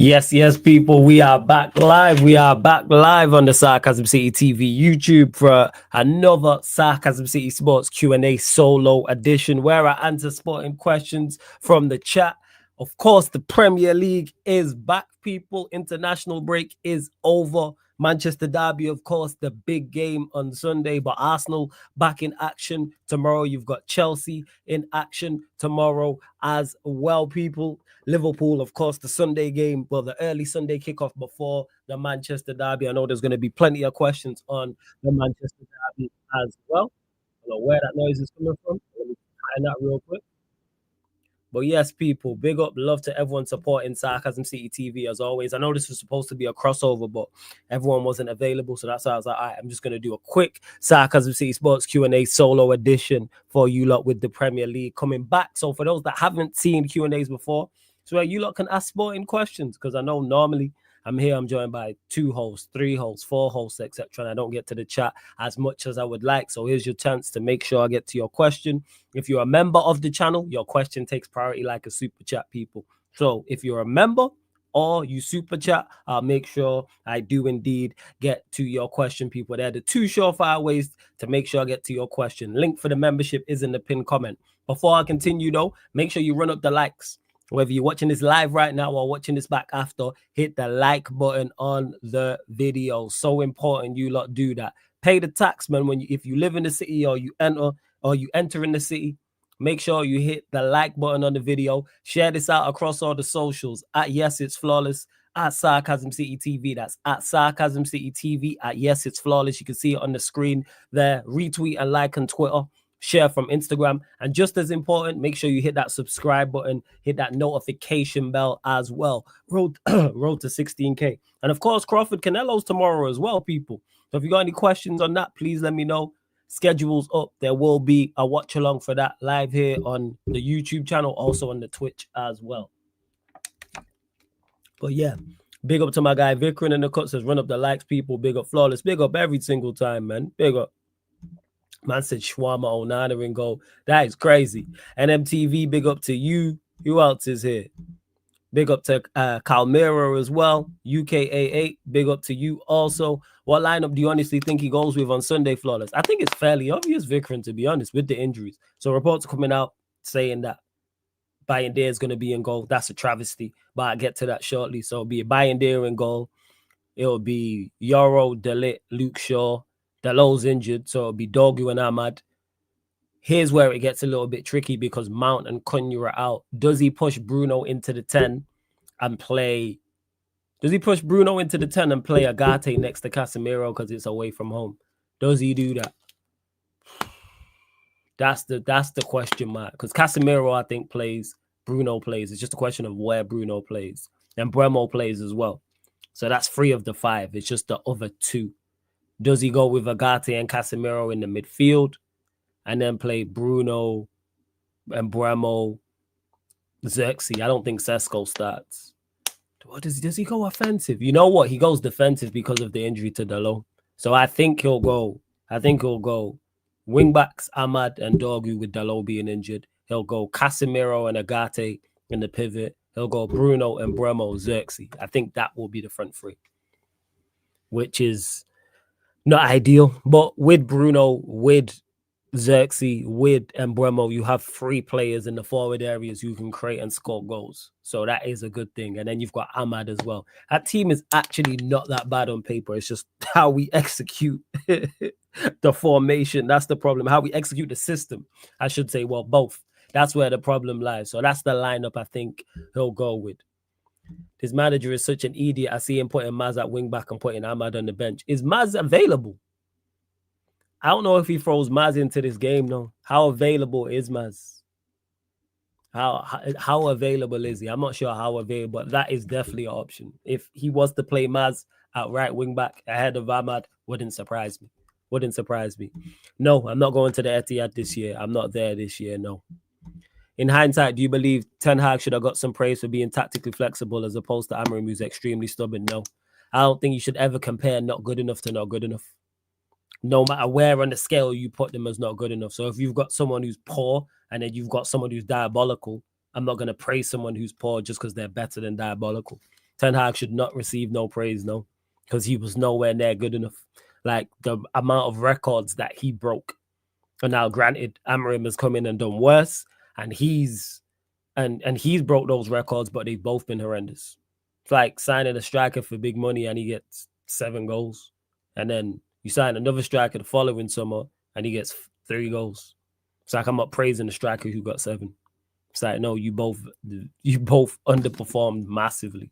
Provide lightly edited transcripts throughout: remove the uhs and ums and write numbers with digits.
Yes, people. We are back live. We are back live on the Sarcasm City TV YouTube for another Sarcasm City Sports Q&A solo edition where I answer sporting questions from the chat. Of course, the Premier League is back, people. International break is over. Manchester Derby, of course, the big game on Sunday, but Arsenal back in action tomorrow. You've got Chelsea in action tomorrow as well, people. Liverpool, of course, the Sunday game, well, the early Sunday kickoff before the Manchester Derby. I know there's going to be plenty of questions on the Manchester Derby as well. I don't know where that noise is coming from. Let me find that real quick. But yes, people, big up, love to everyone supporting Sarcasm City TV as always. I know this was supposed to be a crossover, but everyone wasn't available, so that's why I was like, all right, I'm just going to do a quick Sarcasm City Sports Q&A solo edition for you lot with the Premier League coming back. So for those that haven't seen Q&As before, so you lot can ask sporting questions, because I know normally I'm here, I'm joined by 2 hosts, 3 hosts, 4 hosts, etc. And I don't get to the chat as much as I would like. So here's your chance to make sure I get to your question. If you're a member of the channel, your question takes priority like a super chat, people. So if you're a member or you super chat, I'll make sure I do indeed get to your question, people. They're the 2 surefire ways to make sure I get to your question. Link for the membership is in the pinned comment. Before I continue, though, make sure you run up the likes. Whether you're watching this live right now or watching this back after, hit the like button on the video. So important you lot do that. Pay the tax, man. If you live in the city or you enter in the city, make sure you hit the like button on the video. Share this out across all the socials at Yes It's Flawless, at Sarcasm City TV. That's at Sarcasm City TV, at Yes It's Flawless. You can see it on the screen there. Retweet and like on Twitter. Share from Instagram, and just as important, make sure you hit that subscribe button, hit that notification bell as well. Road to 16k, and of course Crawford Canelo's tomorrow as well, people. So if you got any questions on that, please let me know. Schedule's up. There will be a watch along for that live here on the YouTube channel, also on the Twitch as well. But yeah, big up to my guy Vikrin in the cut, says run up the likes, people. Big up Flawless, big up every single time, man. Big up. Man said Shwama Onana in goal. That is crazy. NMTV, big up to you. Who else is here? Big up to Calmero as well. UKA8, big up to you also. What lineup do you honestly think he goes with on Sunday, Flawless? I think it's fairly obvious, Vikran, to be honest, with the injuries. So reports coming out saying that Bayindir is going to be in goal. That's a travesty, but I'll get to that shortly. So it'll be a Bayindir in goal. It'll be Yoro, Delit, Luke Shaw. Dalot's injured, so it'll be Dorgu and Ahmad. Here's where it gets a little bit tricky because Mount and Cunha are out. Does he push Bruno into the 10 and play? Does he push Bruno into the 10 and play Agate next to Casemiro because it's away from home? Does he do that? That's the question mark, because Casemiro, I think, plays. Bruno plays. It's just a question of where Bruno plays. And Bremo plays as well. So that's 3 of the 5. It's just the other 2. Does he go with Agate and Casemiro in the midfield and then play Bruno and Bremo, Xerxes? I don't think Sesko starts. Does he go offensive? You know what? He goes defensive because of the injury to Dalot. So I think he'll go wingbacks, Ahmad and Dorgu with Dalot being injured. He'll go Casemiro and Agate in the pivot. He'll go Bruno and Bremo, Xerxes. I think that will be the front 3, which is not ideal, but with Bruno, with Xerxes, with Bremo, you have 3 players in the forward areas who can create and score goals. So that is a good thing. And then you've got Ahmad as well. That team is actually not that bad on paper. It's just how we execute the formation. That's the problem. How we execute the system, I should say. Well, both. That's where the problem lies. So that's the lineup I think he'll go with. His manager is such an idiot. I see him putting Maz at wing back and putting Ahmad on the bench. Is Maz available? I don't know if he throws Maz into this game, though. How available is Maz? How available is he? I'm not sure how available, but that is definitely an option. If he was to play Maz at right wing back ahead of Ahmad, wouldn't surprise me. No, I'm not going to the Etihad this year. I'm not there this year, no. In hindsight, do you believe Ten Hag should have got some praise for being tactically flexible as opposed to Amorim, who's extremely stubborn? No. I don't think you should ever compare not good enough to not good enough. No matter where on the scale you put them as not good enough. So if you've got someone who's poor and then you've got someone who's diabolical, I'm not going to praise someone who's poor just because they're better than diabolical. Ten Hag should not receive no praise, no, because he was nowhere near good enough. Like the amount of records that he broke. And now, granted, Amorim has come in and done worse, and he's broke those records, but they've both been horrendous. It's like signing a striker for big money and he gets 7 goals, and then you sign another striker the following summer and he gets 3 goals. It's like I'm not praising the striker who got 7. It's like, no, you both underperformed massively.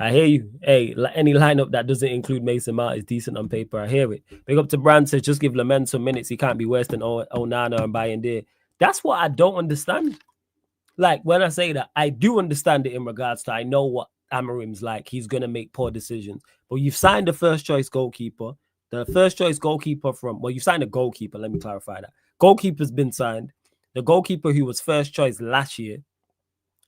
I hear you. Hey, any lineup that doesn't include Mason Mount is decent on paper. I hear it. Big up to Brand says, just give Lament some minutes. He can't be worse than Onana and Bayern. That's what I don't understand. Like, when I say that, I do understand it in regards to I know what Amorim's like. He's going to make poor decisions. But you've signed the first-choice goalkeeper. The first-choice goalkeeper you signed a goalkeeper. Let me clarify that. Goalkeeper's been signed. The goalkeeper who was first choice last year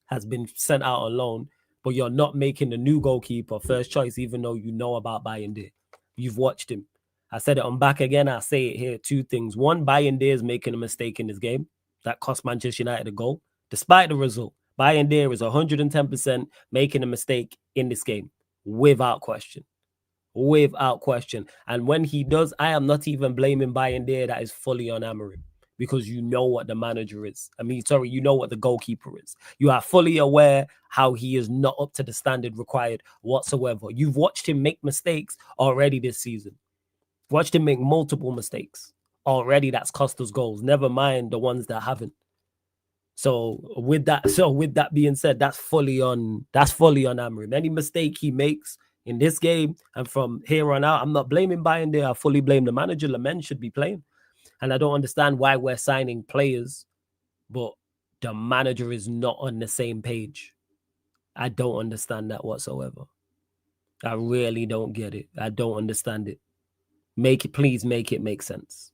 has been sent out on loan, but you're not making the new goalkeeper first choice, even though you know about Bayern. You've watched him. I said it on back again. I say it here. 2 things. One, Bayern is making a mistake in this game. That cost Manchester United a goal. Despite the result, Bayern is 110% making a mistake in this game. Without question. Without question. And when he does, I am not even blaming Bayern. That is fully on Amorim. Because you know what the manager is. You know what the goalkeeper is. You are fully aware how he is not up to the standard required whatsoever. You've watched him make mistakes already this season. Watched him make multiple mistakes already. That's cost us goals. Never mind the ones that haven't. So with that being said, that's fully on Amorim. Any mistake he makes in this game and from here on out, I'm not blaming Bayern. I fully blame the manager. Lament should be playing. And I don't understand why we're signing players, but the manager is not on the same page. I don't understand that whatsoever. I really don't get it. I don't understand it. Please make it make sense.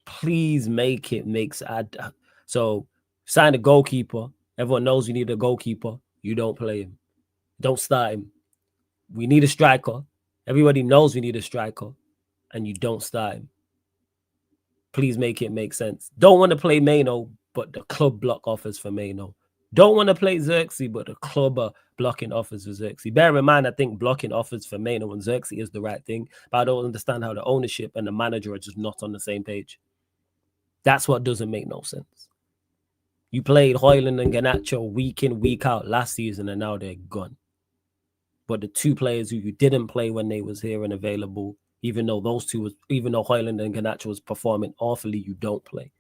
Please make it make sense. So sign a goalkeeper. Everyone knows you need a goalkeeper. You don't play him. Don't start him. We need a striker. Everybody knows we need a striker. And you don't start him. Please make it make sense. Don't want to play Maino, but the club block offers for Maino. Don't want to play Xerxes, but the club are blocking offers for Xerxes. Bear in mind, I think blocking offers for Maino and Xerxes is the right thing, but I don't understand how the ownership and the manager are just not on the same page. That's what doesn't make no sense. You played Højlund and Garnacho week in, week out last season, and now they're gone. But the 2 players who you didn't play when they was here and available, even though Højlund and Garnacho was performing awfully, you don't play.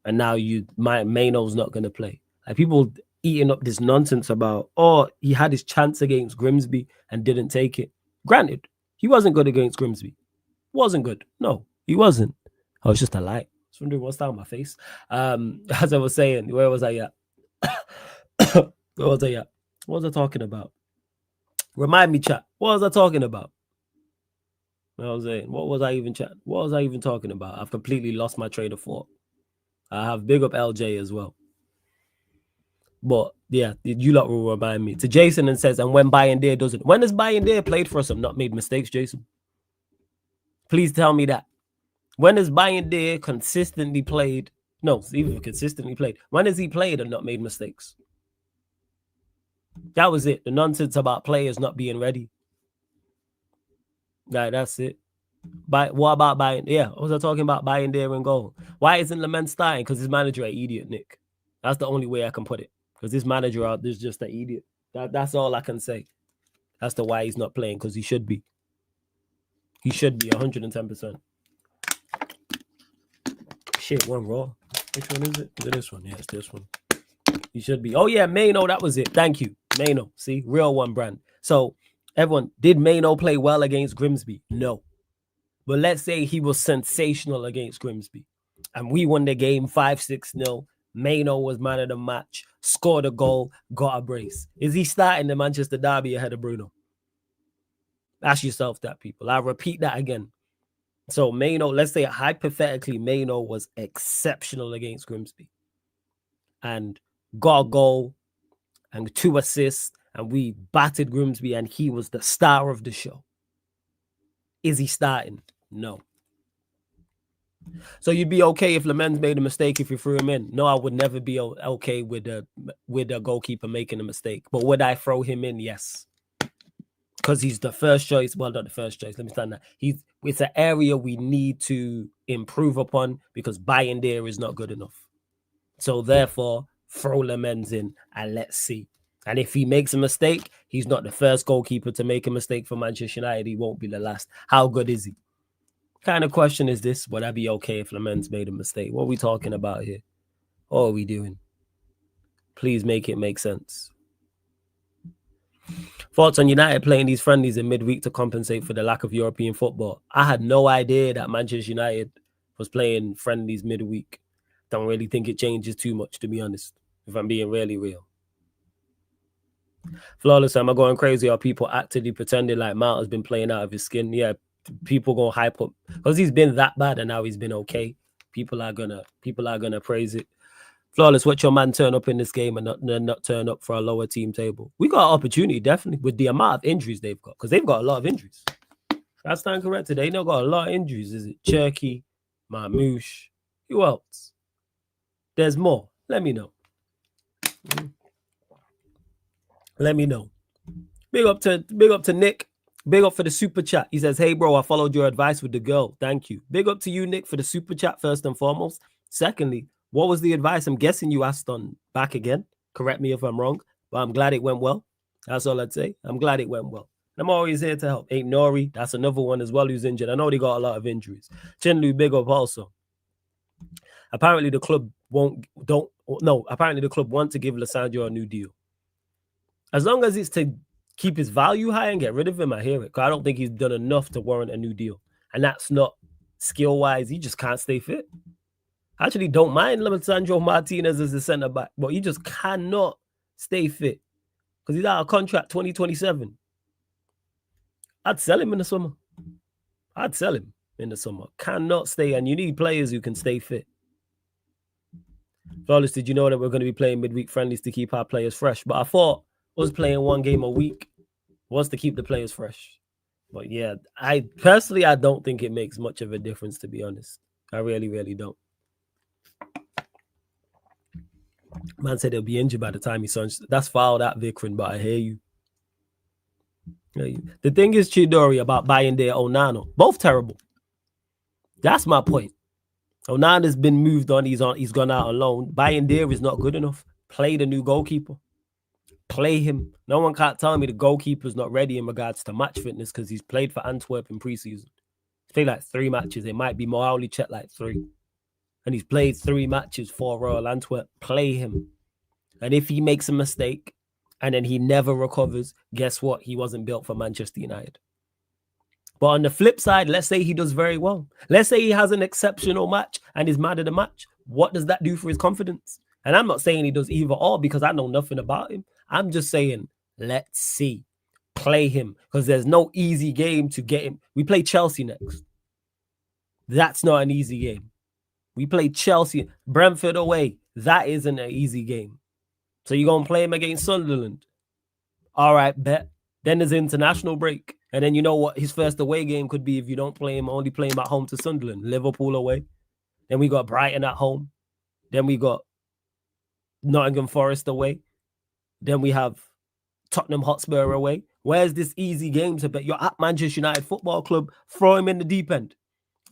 And now Maino's not going to play. Like, people eating up this nonsense about, he had his chance against Grimsby and didn't take it. Granted, he wasn't good against Grimsby. Wasn't good. No, he wasn't. Oh, it's just a lie. I was wondering what's down my face. As I was saying, where was I at? What was I talking about? Remind me, chat. What was I talking about? What was I even talking about? I've completely lost my train of thought. I have big up LJ as well. But yeah, you lot will remind me. To Jason and says, and when Bayern doesn't. When has Bayern played for us and not made mistakes, Jason? Please tell me that. When has Bayern consistently played? No, even consistently played. When has he played and not made mistakes? That was it. The nonsense about players not being ready. That's it. What about Bayern? Yeah, what was I talking about? Bayern in goal. Why isn't Lament starting? Because his manager an idiot, Nick. That's the only way I can put it. Because this manager out there's just an idiot. That's all I can say. That's the why he's not playing, because he should be. He should be 110%. Shit, one raw. Which one is it? Is it this one? Yeah, it's this one. He should be. Oh yeah, Maino, that was it. Thank you. Maino. See, real one brand. So everyone, did Maino play well against Grimsby? No. But let's say he was sensational against Grimsby and we won the game 5-6-0. Maino was man of the match, scored a goal, got a brace. Is he starting the Manchester derby ahead of Bruno? Ask yourself that, people. I'll repeat that again. So Maino, let's say hypothetically, Maino was exceptional against Grimsby and got a goal and 2 assists, and we battered Grimsby and he was the star of the show. Is he starting? No. So you'd be okay if Lamens made a mistake if you threw him in? No, I would never be okay with a goalkeeper making a mistake. But would I throw him in? Yes. Because he's the first choice. Well, not the first choice. Let me stand that. It's an area we need to improve upon because buying there is not good enough. So therefore, throw Lamens in and let's see. And if he makes a mistake, he's not the first goalkeeper to make a mistake for Manchester United. He won't be the last. How good is he? Kind of question is this? Would I be okay if Lamens made a mistake? What are we talking about here? What are we doing? Please make it make sense. Thoughts on United playing these friendlies in midweek to compensate for the lack of European football? I had no idea that Manchester United was playing friendlies midweek. Don't really think it changes too much, to be honest, if I'm being really real. Flawless, am I going crazy? Are people actively pretending like Mount has been playing out of his skin? Yeah, people gonna hype up because he's been that bad and now he's been okay. People are gonna praise it. Flawless, watch your man turn up in this game and not turn up for a lower team table. We got an opportunity, definitely, with the amount of injuries they've got, because they've got a lot of injuries. That's not correct. They not got a lot of injuries. Is it Cherky, Marmouche? Who else? There's more. Let me know. Let me know. Big up to Nick. Big up for the super chat. He says, hey, bro, I followed your advice with the girl. Thank you. Big up to you, Nick, for the super chat, first and foremost. Secondly, what was the advice? I'm guessing you asked on back again. Correct me if I'm wrong, but I'm glad it went well. That's all I'd say. I'm glad it went well. I'm always here to help. Ain't Nori. That's another one as well who's injured. I know they got a lot of injuries. Chinlu, big up also. Apparently the club want to give Lissandro a new deal. As long as it's to keep his value high and get rid of him, I hear it. Because I don't think he's done enough to warrant a new deal. And that's not skill-wise. He just can't stay fit. I actually don't mind Lisandro Martinez as a centre-back, but he just cannot stay fit. Because he's out of contract 2027. I'd sell him in the summer. Cannot stay. And you need players who can stay fit. Flawless, did you know that we're going to be playing midweek friendlies to keep our players fresh? But I thought us playing one game a week was to keep the players fresh. But yeah, I don't think it makes much of a difference, to be honest. I really, really don't. Man said he'll be injured by the time he signs. That's fouled at Vikrin, but I hear you. The thing is, Chidori, about buying their Onana, both terrible. That's my point. Onana's been moved on. He's gone out on loan. Buying there is not good enough. Play the new goalkeeper. Play him. No one can't tell me the goalkeeper's not ready in regards to match fitness because he's played for Antwerp in preseason. He's played like 3 matches. It might be more. I only checked like 3. And he's played 3 matches for Royal Antwerp. Play him. And if he makes a mistake and then he never recovers, guess what? He wasn't built for Manchester United. But on the flip side, let's say he does very well. Let's say he has an exceptional match and is mad at the match. What does that do for his confidence? And I'm not saying he does either or because I know nothing about him. I'm just saying, let's see. Play him because there's no easy game to get him. We play Chelsea next. That's not an easy game. We play Chelsea, Brentford away. That isn't an easy game. So you're going to play him against Sunderland. All right, bet. Then there's an international break. And then you know what his first away game could be if you don't play him, only play him at home to Sunderland. Liverpool away. Then we got Brighton at home. Then we got Nottingham Forest away. Then we have Tottenham Hotspur away. Where's this easy game to bet? You're at Manchester United Football Club. Throw him in the deep end.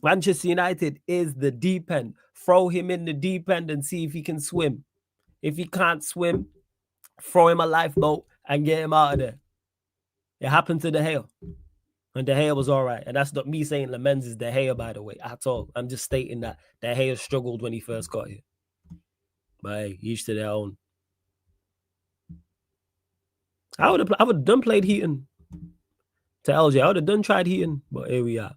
Manchester United is the deep end. Throw him in the deep end and see if he can swim. If he can't swim, throw him a lifeboat and get him out of there. It happened to De Gea. And De Gea was all right. And that's not me saying Lamens is De Gea, by the way, at all. I'm just stating that De Gea struggled when he first got here. But hey, each to their own. I would have done played Heaton to LJ. I would have done tried Heaton, but here we are.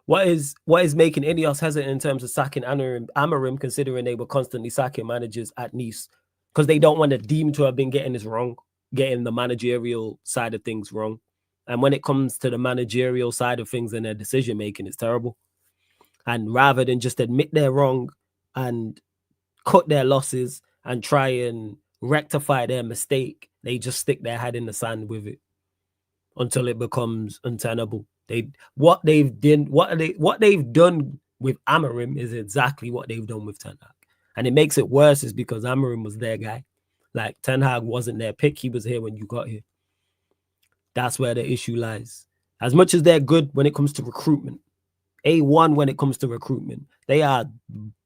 What is making Ineos hesitant in terms of sacking Amorim, considering they were constantly sacking managers at Nice? Because they don't want to deem to have been getting this wrong, getting the managerial side of things wrong. And when it comes to the managerial side of things and their decision-making, it's terrible. And rather than just admit they're wrong and cut their losses and try and rectify their mistake, they just stick their head in the sand with it until it becomes untenable. What they've done with Amorim is exactly what they've done with Ten Hag. And it makes it worse is because Amorim was their guy. Like, Ten Hag wasn't their pick. He was here when you got here. That's where the issue lies. As much as they're good when it comes to recruitment, A1 when it comes to recruitment, they are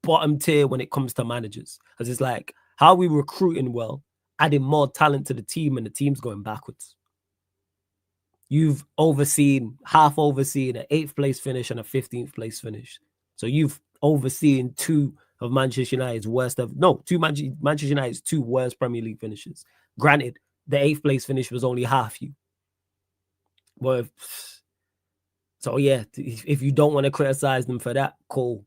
bottom tier when it comes to managers. Because it's like, how are we recruiting well, adding more talent to the team, and the team's going backwards? You've half overseen an 8th place finish and a 15th place finish. So you've overseen two of Manchester United's Manchester United's two worst Premier League finishes. Granted, the 8th place finish was only half you. But if you don't want to criticize them for that, cool.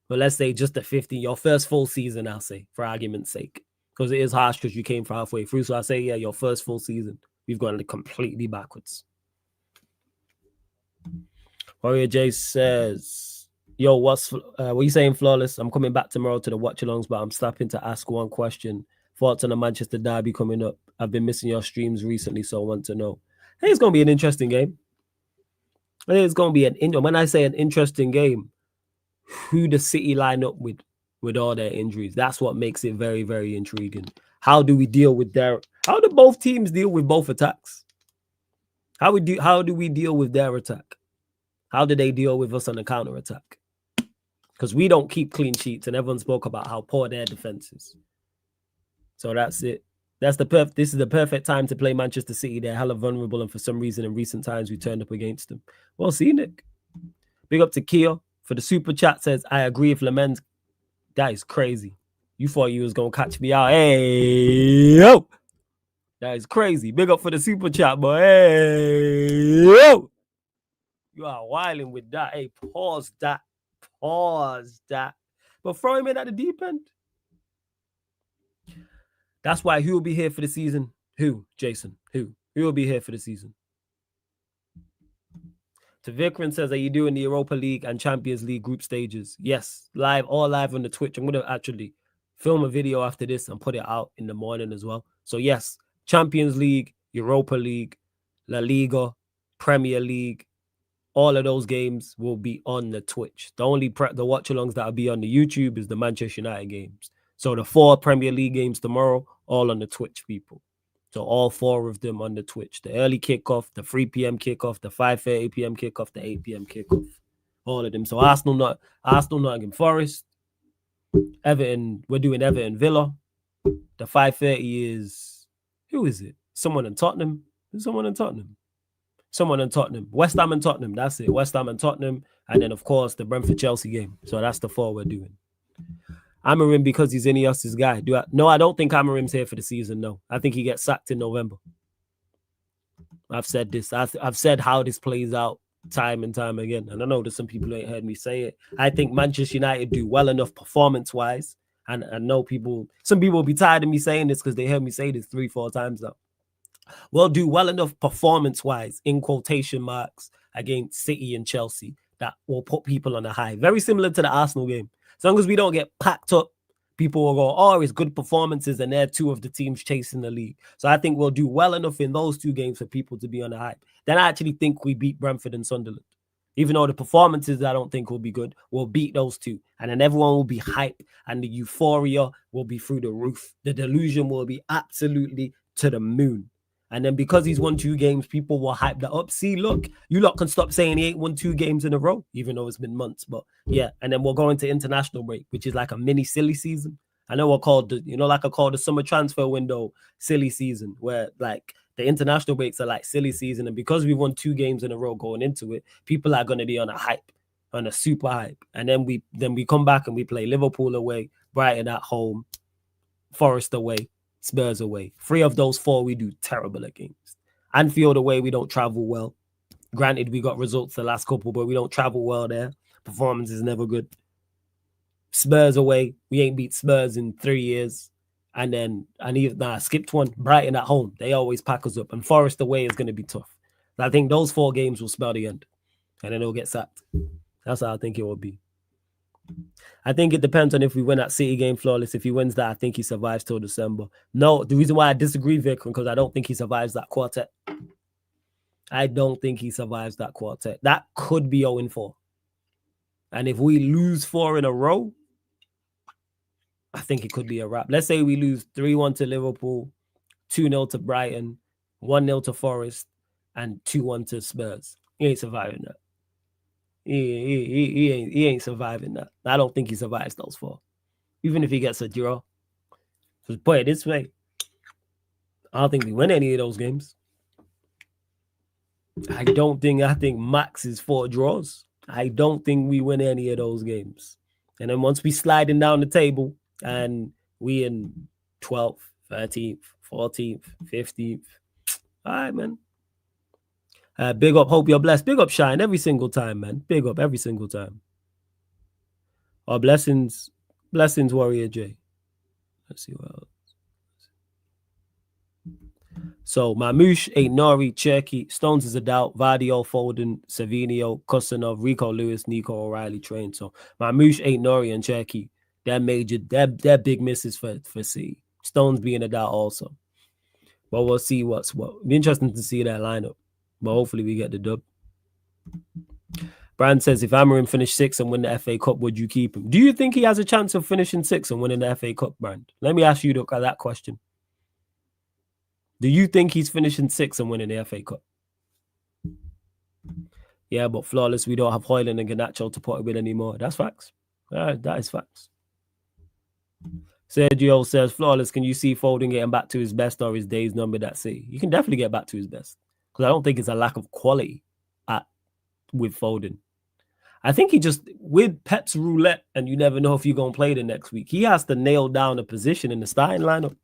But let's say just the 15, your first full season, I'll say, for argument's sake. Because it is harsh because you came for halfway through. So I say, yeah, your first full season. We've gone completely backwards. Warrior J says, yo, what are you saying, Flawless? I'm coming back tomorrow to the watch-alongs, but I'm stopping to ask one question. Thoughts on the Manchester derby coming up? I've been missing your streams recently, so I want to know. I think it's going to be an interesting game. I think it's going to be when I say an interesting game, who the City line up with all their injuries. That's what makes it very, very intriguing. How do we deal with how do both teams deal with both attacks? How do we deal with their attack? How do they deal with us on the counter attack? Because we don't keep clean sheets, and everyone spoke about how poor their defense is. So that's it. This is the perfect time to play Manchester City. They're hella vulnerable, and for some reason in recent times we turned up against them. Well, see, Nick. Big up to Kia for the super chat. Says, I agree with Lamens. That is crazy. You thought you was gonna catch me out. Hey, yo. That is crazy. Big up for the super chat, boy. Hey, yo. You are wilding with that. Hey, pause that. But throw him in at the deep end. That's why who will be here for the season? Who, Jason? Who will be here for the season? To Vikram says, are you doing the Europa League and Champions League group stages? Yes, all live on the Twitch. I'm going to actually film a video after this and put it out in the morning as well. So yes, Champions League, Europa League, La Liga, Premier League, all of those games will be on the Twitch. The only the watch-alongs that will be on the YouTube is the Manchester United games. So the 4 Premier League games tomorrow, all on the Twitch, people. So all 4 of them on the Twitch. The early kickoff, the 3 p.m. kickoff, the 5:30 p.m. kickoff, the 8 p.m. kickoff. All of them. So Arsenal, Nottingham Forest, Everton, we're doing Everton Villa. The 5:30 is, who is it? Someone in Tottenham. West Ham and Tottenham. That's it. West Ham and Tottenham. And then, of course, the Brentford-Chelsea game. So that's the 4 we're doing. Amorim, because he's Ineos's guy. No, I don't think Amorim's here for the season, no. I think he gets sacked in November. I've said this. I've said how this plays out time and time again. And I know that some people ain't heard me say it. I think Manchester United do well enough performance-wise. And I know some people will be tired of me saying this because they heard me say this 3-4 times now. We'll do well enough performance-wise, in quotation marks, against City and Chelsea that will put people on a high. Very similar to the Arsenal game. As long as we don't get packed up, people will go, oh, it's good performances, and they're 2 of the teams chasing the league. So I think we'll do well enough in those 2 games for people to be on the hype. Then I actually think we beat Brentford and Sunderland. Even though the performances I don't think will be good, we'll beat those 2. And then everyone will be hype, and the euphoria will be through the roof. The delusion will be absolutely to the moon. And then because he's won 2 games, people will hype that up. See, look, you lot can stop saying he ain't won 2 games in a row, even though it's been months. But yeah, and then we'll go into international break, which is like a mini silly season. I know I called the summer transfer window silly season, where like the international breaks are like silly season. And because we've won 2 games in a row going into it, people are going to be on a super hype. And then we come back and we play Liverpool away, Brighton at home, Forest away, Spurs away. 3 of those 4 we do terrible against. Anfield away, we don't travel well. Granted, we got results the last couple, but we don't travel well there. Performance is never good. Spurs away, we ain't beat Spurs in 3 years. And then I skipped one. Brighton at home, they always pack us up. And Forest away is going to be tough. I think those 4 games will spell the end, and then he'll get sacked. That's how I think it will be. I think it depends on if we win that City game, Flawless. If he wins that, I think he survives till December. No, the reason why I disagree, Vikram, because I don't think he survives that quartet. I don't think he survives that quartet. That could be 0-4. And if we lose 4 in a row, I think it could be a wrap. Let's say we lose 3-1 to Liverpool, 2-0 to Brighton, 1-0 to Forest, and 2-1 to Spurs. He ain't surviving that. He ain't surviving that. I don't think he survives those 4. Even if he gets a draw. Just put it this way. I don't think we win any of those games. I think max is 4 draws. I don't think we win any of those games. And then once we sliding down the table and we in 12th, 13th, 14th, 15th. All right, man. Big up, hope you're blessed. Big up, Shine, every single time, man. Big up every single time. Our blessings, Warrior J. Let's see what else. So, Mamouche, Nori, Cherky, Stones is a doubt, Vardio, Foden, Savinio, Kusanov, Rico Lewis, Nico O'Reilly, Train. So, Mamouche, Nori, and Cherky, they're big misses for C. Stones being a doubt also. But we'll see what's what. Be interesting to see that lineup. But hopefully we get the dub. Brand says, if Amarim finished 6th and win the FA Cup, would you keep him? Do you think he has a chance of finishing 6th and winning the FA Cup, Brand? Let me ask you that question. Do you think he's finishing 6th and winning the FA Cup? Yeah, but Flawless, we don't have Hoyland and Garnacho to put it with anymore. That's facts. That is facts. Sergio says, Flawless, can you see Foden getting back to his best or his days numbered at City? You can definitely get back to his best. Because I don't think it's a lack of quality with Foden. I think he just, with Pep's roulette, and you never know if you're going to play the next week, he has to nail down a position in the starting lineup.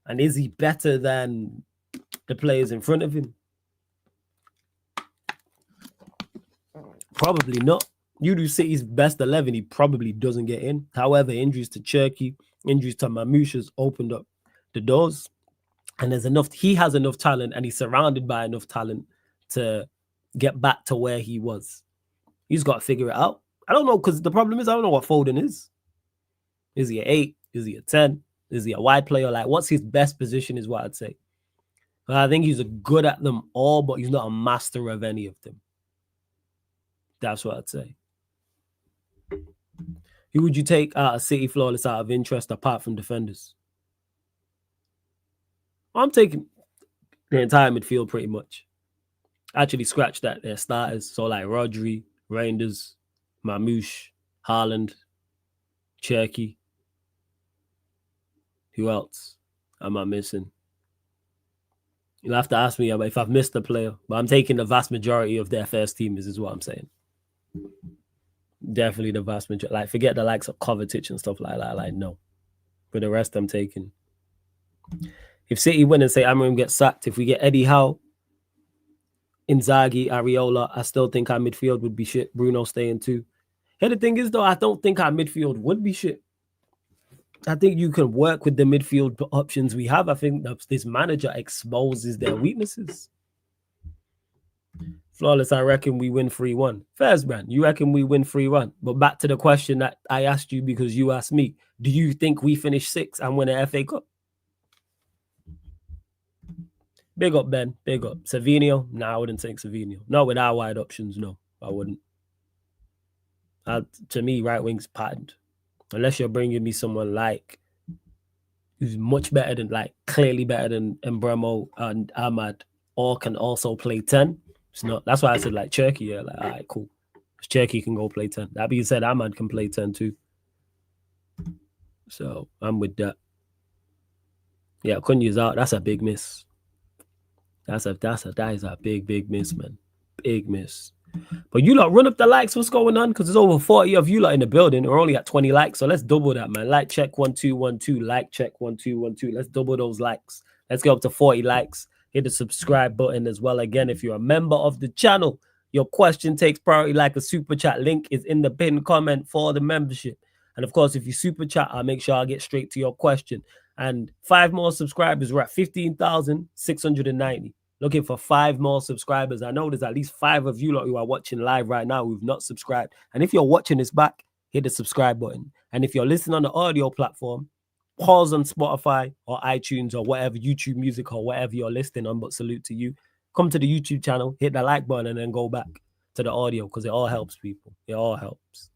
And is he better than the players in front of him? Probably not. You do City's best 11, he probably doesn't get in. However, injuries to Cherky, injuries to Mamouche has opened up the doors. And he has enough talent, and he's surrounded by enough talent to get back to where he was. He's got to figure it out. I don't know, because the problem is I don't know what Foden is. Is he an 8? Is he a 10? Is he a wide player? Like, what's his best position is what I'd say. But I think he's good at them all, but he's not a master of any of them. That's what I'd say. Who would you take out of City Flawless out of interest apart from defenders? I'm taking the entire midfield pretty much. Actually scratch that, their starters. So like Rodri, Reinders, Mamouche, Haaland, Cherky. Who else am I missing? You'll have to ask me if I've missed a player. But I'm taking the vast majority of their first team is what I'm saying. Definitely the vast majority. Like, forget the likes of Kovacic and stuff like that. Like, no. For the rest, I'm taking. If City win and say Amarim gets sacked, if we get Eddie Howe, Inzaghi, Areola, I still think our midfield would be shit. Bruno staying too. And the thing is, though, I don't think our midfield would be shit. I think you can work with the midfield options we have. I think this manager exposes their weaknesses. Flawless, I reckon we win 3-1. First, Brand, you reckon we win 3-1. But back to the question that I asked you because you asked me, do you think we finish 6th and win an FA Cup? Big up, Ben. Big up. Savinio? No, I wouldn't take Savinio. Not with our wide options, no. I wouldn't. To me, right wing's patterned. Unless you're bringing me someone like who's much better than, like, clearly better than Mbremo and Ahmad, or can also play 10. It's not. That's why I said, like, Cherky. Yeah, like, all right, cool. Cherky can go play 10. That being said, Ahmad can play 10 too. So I'm with that. Yeah, Cunha's out. That's a big miss. That is a big miss, man. Big miss. But you lot run up the likes. What's going on? Because there's over 40 of you lot in the building. We're only at 20 likes. So let's double that, man. Like check 1212. Like check 1212. Let's double those likes. Let's get up to 40 likes. Hit the subscribe button as well. Again, if you're a member of the channel, your question takes priority like a super chat. Link is in the pinned comment for the membership. And of course, if you super chat, I'll make sure I get straight to your question. And 5 more subscribers. We're at 15,690. Looking for 5 more subscribers. I know there's at least 5 of you lot who are watching live right now who've not subscribed. And if you're watching this back, hit the subscribe button. And if you're listening on the audio platform, pause on Spotify or iTunes or whatever, YouTube Music or whatever you're listening on, but salute to you. Come to the YouTube channel, hit the like button, and then go back. to the audio because it all helps people. It all helps.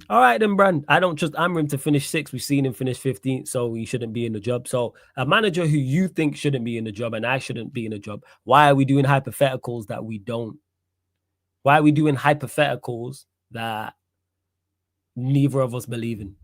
All right, then, Brand. I don't trust Amram to finish 6th. We've seen him finish 15th, so he shouldn't be in the job. So a manager who you think shouldn't be in the job and I shouldn't be in the job, why are we doing hypotheticals that we don't? Why are we doing hypotheticals that neither of us believe in?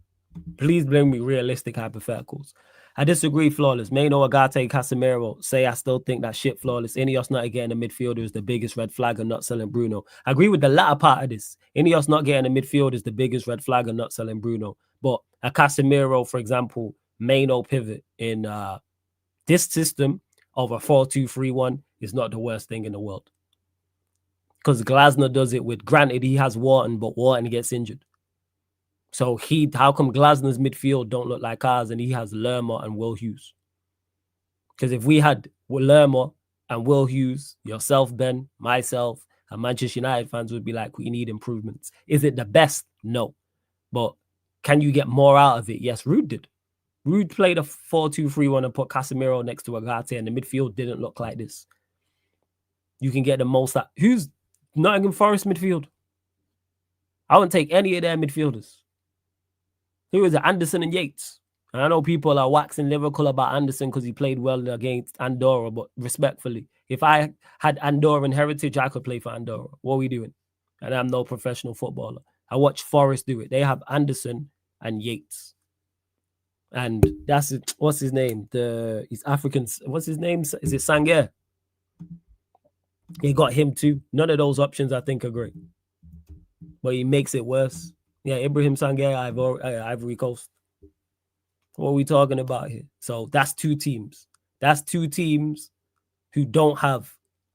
Please bring me realistic hypotheticals. I disagree, Flawless. Maino, Agate, Casemiro say I still think that shit, Flawless. Ineos not getting a midfielder is the biggest red flag and not selling Bruno. I agree with the latter part of this. Ineos not getting a midfielder is the biggest red flag and not selling Bruno. But a Casemiro, for example, Maino pivot in this system of a 4-2-3-1 is not the worst thing in the world. Because Glasner does it with, granted, he has Wharton, but Wharton gets injured. So how come Glasner's midfield don't look like ours and he has Lerma and Will Hughes? Because if we had Lerma and Will Hughes, yourself, Ben, myself, and Manchester United fans would be like, we need improvements. Is it the best? No. But can you get more out of it? Yes, Rude did. Rude played a 4-2-3-1 and put Casemiro next to Agate and the midfield didn't look like this. You can get the most out. Who's Nottingham Forest midfield? I wouldn't take any of their midfielders. Who is it? Anderson and Yates. And I know people are waxing lyrical about Anderson because he played well against Andorra, but respectfully, if I had Andorran heritage, I could play for Andorra. What are we doing? And I'm no professional footballer. I watch Forest do it. They have Anderson and Yates. And that's it. What's his name? He's African. What's his name? Is it Sangaré? They got him too. None of those options I think are great. But he makes it worse. Yeah, Ibrahim Sangaré, Ivory Coast. What are we talking about here? So that's two teams. That's two teams who don't have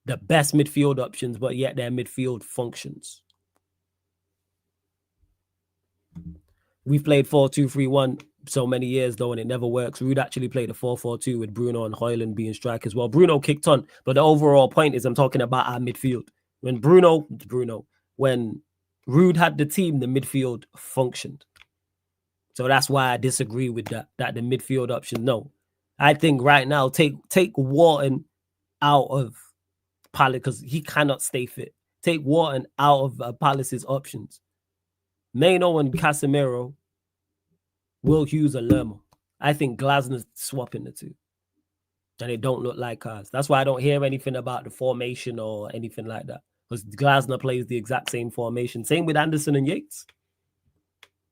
the best midfield options, but yet their midfield functions. We've played 4-2-3-1 so many years, though, and it never works. Rude actually played a 4-4-2 with Bruno and Højlund being strikers. Well, Bruno kicked on, but the overall point is I'm talking about our midfield. When Rude had the team, the midfield functioned. So that's why I disagree with that the midfield option. No. I think right now, take Wharton out of Palace because he cannot stay fit. Take Wharton out of Palace's options. Maino and Casemiro, Will Hughes and Lerma. I think Glasner's swapping the two. And they don't look like ours. That's why I don't hear anything about the formation or anything like that. Because Glasner plays the exact same formation. Same with Anderson and Yates.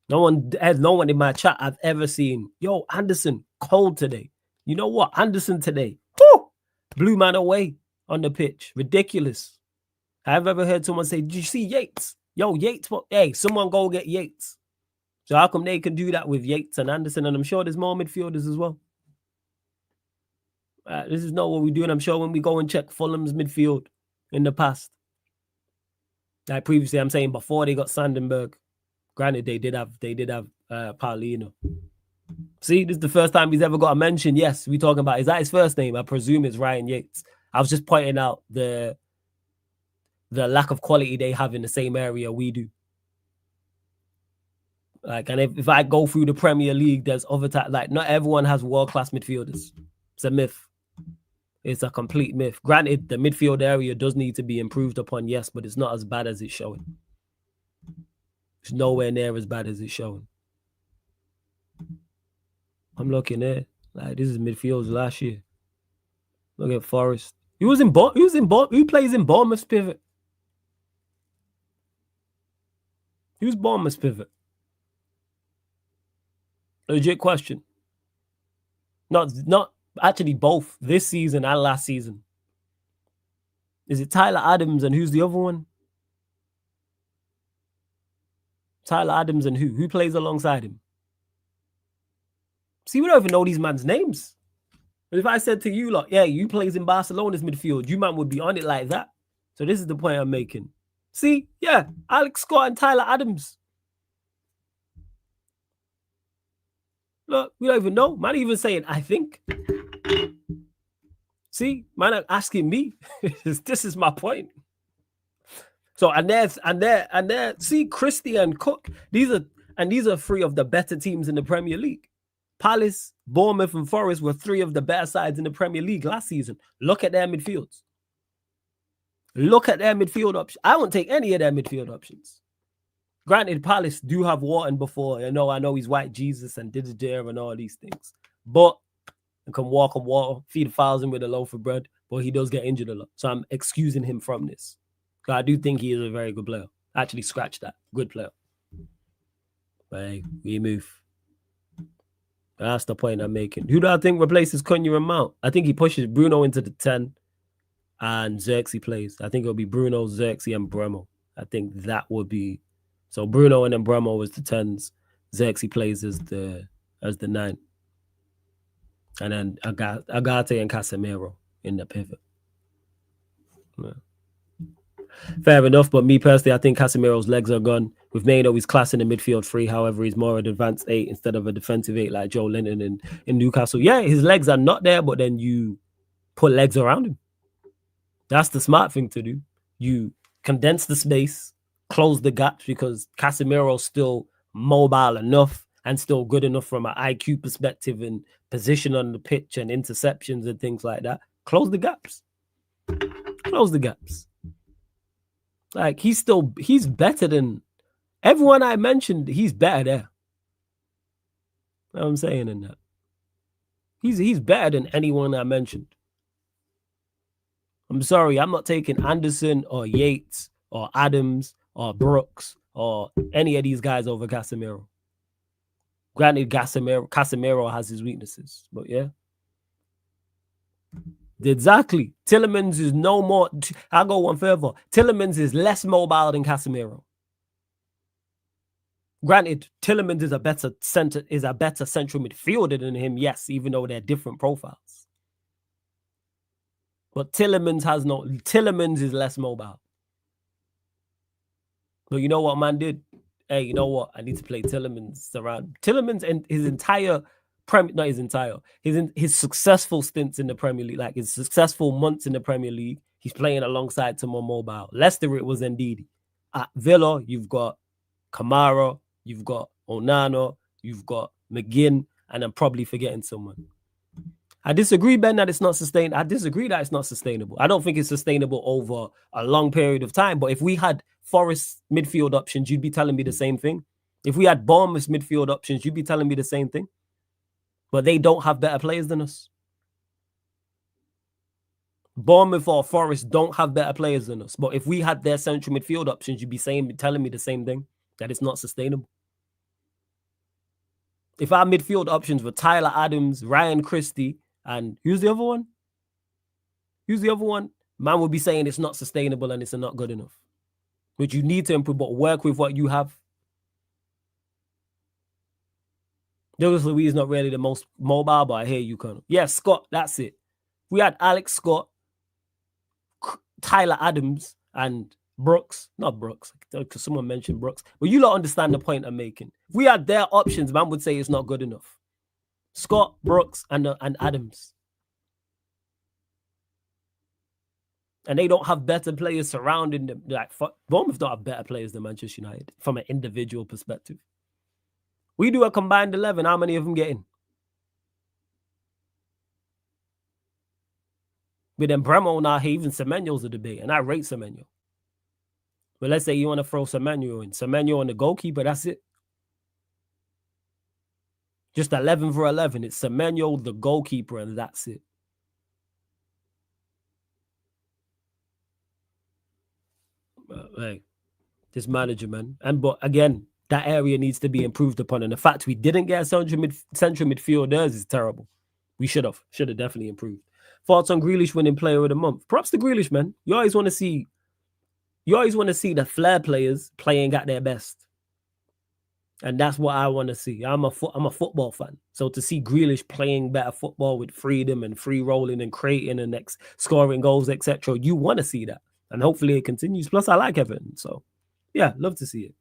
No one in my chat I've ever seen, yo, Anderson, cold today. You know what? Anderson today, whoo, blew man away on the pitch. Ridiculous. I've ever heard someone say, did you see Yates? Yo, Yates, hey, someone go get Yates. So how come they can do that with Yates and Anderson? And I'm sure there's more midfielders as well. This is not what we're doing. I'm sure when we go and check Fulham's midfield in the past, like previously, I'm saying before they got Sandenberg, granted they did have Paulino. See, this is the first time he's ever got a mention. Yes, we talking about, is that his first name? I presume it's Ryan Yates. I was just pointing out the lack of quality they have in the same area we do. Like, and if I go through the Premier League, there's other like not everyone has world-class midfielders. It's a myth. It's a complete myth. Granted, the midfield area does need to be improved upon, yes, but it's not as bad as it's showing. It's nowhere near as bad as it's showing. I'm looking there. Like, this is midfields last year. Look at Forest. Who plays in Bournemouth's pivot? Who's Bournemouth's pivot? Legit question. Not actually both this season and last season. Is it Tyler Adams and who's the other one? Tyler Adams and who? Who plays alongside him? See, we don't even know these man's names. But if I said to you, like, yeah, you plays in Barcelona's midfield, you man would be on it like that. So this is the point I'm making. See, yeah, Alex Scott and Tyler Adams. Look, we don't even know. Man even saying, I think. See, man are asking me. This is my point. So, and there, see, Christie and Cook, these are three of the better teams in the Premier League. Palace, Bournemouth, and Forest were three of the better sides in the Premier League last season. Look at their midfields. Look at their midfield options. I won't take any of their midfield options. Granted, Palace do have Wharton before. I know he's white Jesus and did there and all these things. But he can walk on water, feed 1,000 with a loaf of bread, but he does get injured a lot. So I'm excusing him from this. I do think he is a very good player. Actually, scratch that. Good player. But hey, we move. That's the point I'm making. Who do I think replaces Cunha and Mount? I think he pushes Bruno into the 10 and Xerxes plays. I think it'll be Bruno, Xerxes, and Bremo. I think that would be... So Bruno and then Bremo as the 10s. Xerxes plays as the 9. And then Agate and Casemiro in the pivot. Yeah. Fair enough, but me personally, I think Casemiro's legs are gone. With Maino, he's class in the midfield 3. However, he's more an advanced 8 instead of a defensive 8 like Joe Linton in Newcastle. Yeah, his legs are not there, but then you put legs around him. That's the smart thing to do. You condense the space, close the gaps, because Casemiro's still mobile enough and still good enough from an IQ perspective and position on the pitch and interceptions and things like that. Close the gaps. Close the gaps. Like, he's better than everyone I mentioned. He's better there. You know what I'm saying in that. He's better than anyone I mentioned. I'm sorry, I'm not taking Anderson or Yates or Adams or Brooks or any of these guys over Casemiro. Granted, Casemiro has his weaknesses, but yeah. Exactly. Tielemans is no more. I'll go one further. Tielemans is less mobile than Casemiro. Granted, Tielemans is a better central midfielder than him, yes, even though they're different profiles. But Tielemans is less mobile. But you know what man did? Hey, you know what? I need to play Tielemans around. Tielemans and his successful stints in the Premier League, like his successful months in the Premier League, he's playing alongside someone mobile. Leicester, it was Ndidi. At Villa, you've got Kamara, you've got Onana, you've got McGinn, and I'm probably forgetting someone. I disagree, Ben, that it's not sustainable. I disagree that it's not sustainable. I don't think it's sustainable over a long period of time. But if we had Forest midfield options, you'd be telling me the same thing. If we had Bournemouth midfield options, you'd be telling me the same thing. But they don't have better players than us. Bournemouth or Forest don't have better players than us. But if we had their central midfield options, you'd be telling me the same thing, that it's not sustainable. If our midfield options were Tyler Adams, Ryan Christie, and who's the other one? Man would be saying it's not sustainable and it's not good enough. Which you need to improve, but work with what you have. Douglas Luiz is not really the most mobile, but I hear you, Colonel. Yeah, Scott, that's it. We had Alex Scott, Tyler Adams, and Brooks. Not Brooks, because someone mentioned Brooks. But you don't understand the point I'm making. If we had their options, man would say it's not good enough. Scott, Brooks, and Adams. And they don't have better players surrounding them. Like, Bournemouth don't have better players than Manchester United from an individual perspective. We do a combined 11. How many of them get in? But then Bremo now, even Semenyo's a debate, and I rate Semenyo. But let's say you want to throw Semenyo in. Semenyo and the goalkeeper, that's it. Just 11 for 11. It's Semenyo, the goalkeeper, and that's it. Hey, this manager, man. But again, that area needs to be improved upon. And the fact we didn't get central midfielders is terrible. We should have definitely improved. Thoughts on Grealish winning player of the month? Props to Grealish, man. You always want to see the flair players playing at their best. And that's what I want to see. I'm a football fan. So to see Grealish playing better football with freedom and free rolling and creating and scoring goals, etc., you want to see that. And hopefully it continues. Plus, I like Everton. So, yeah, love to see it.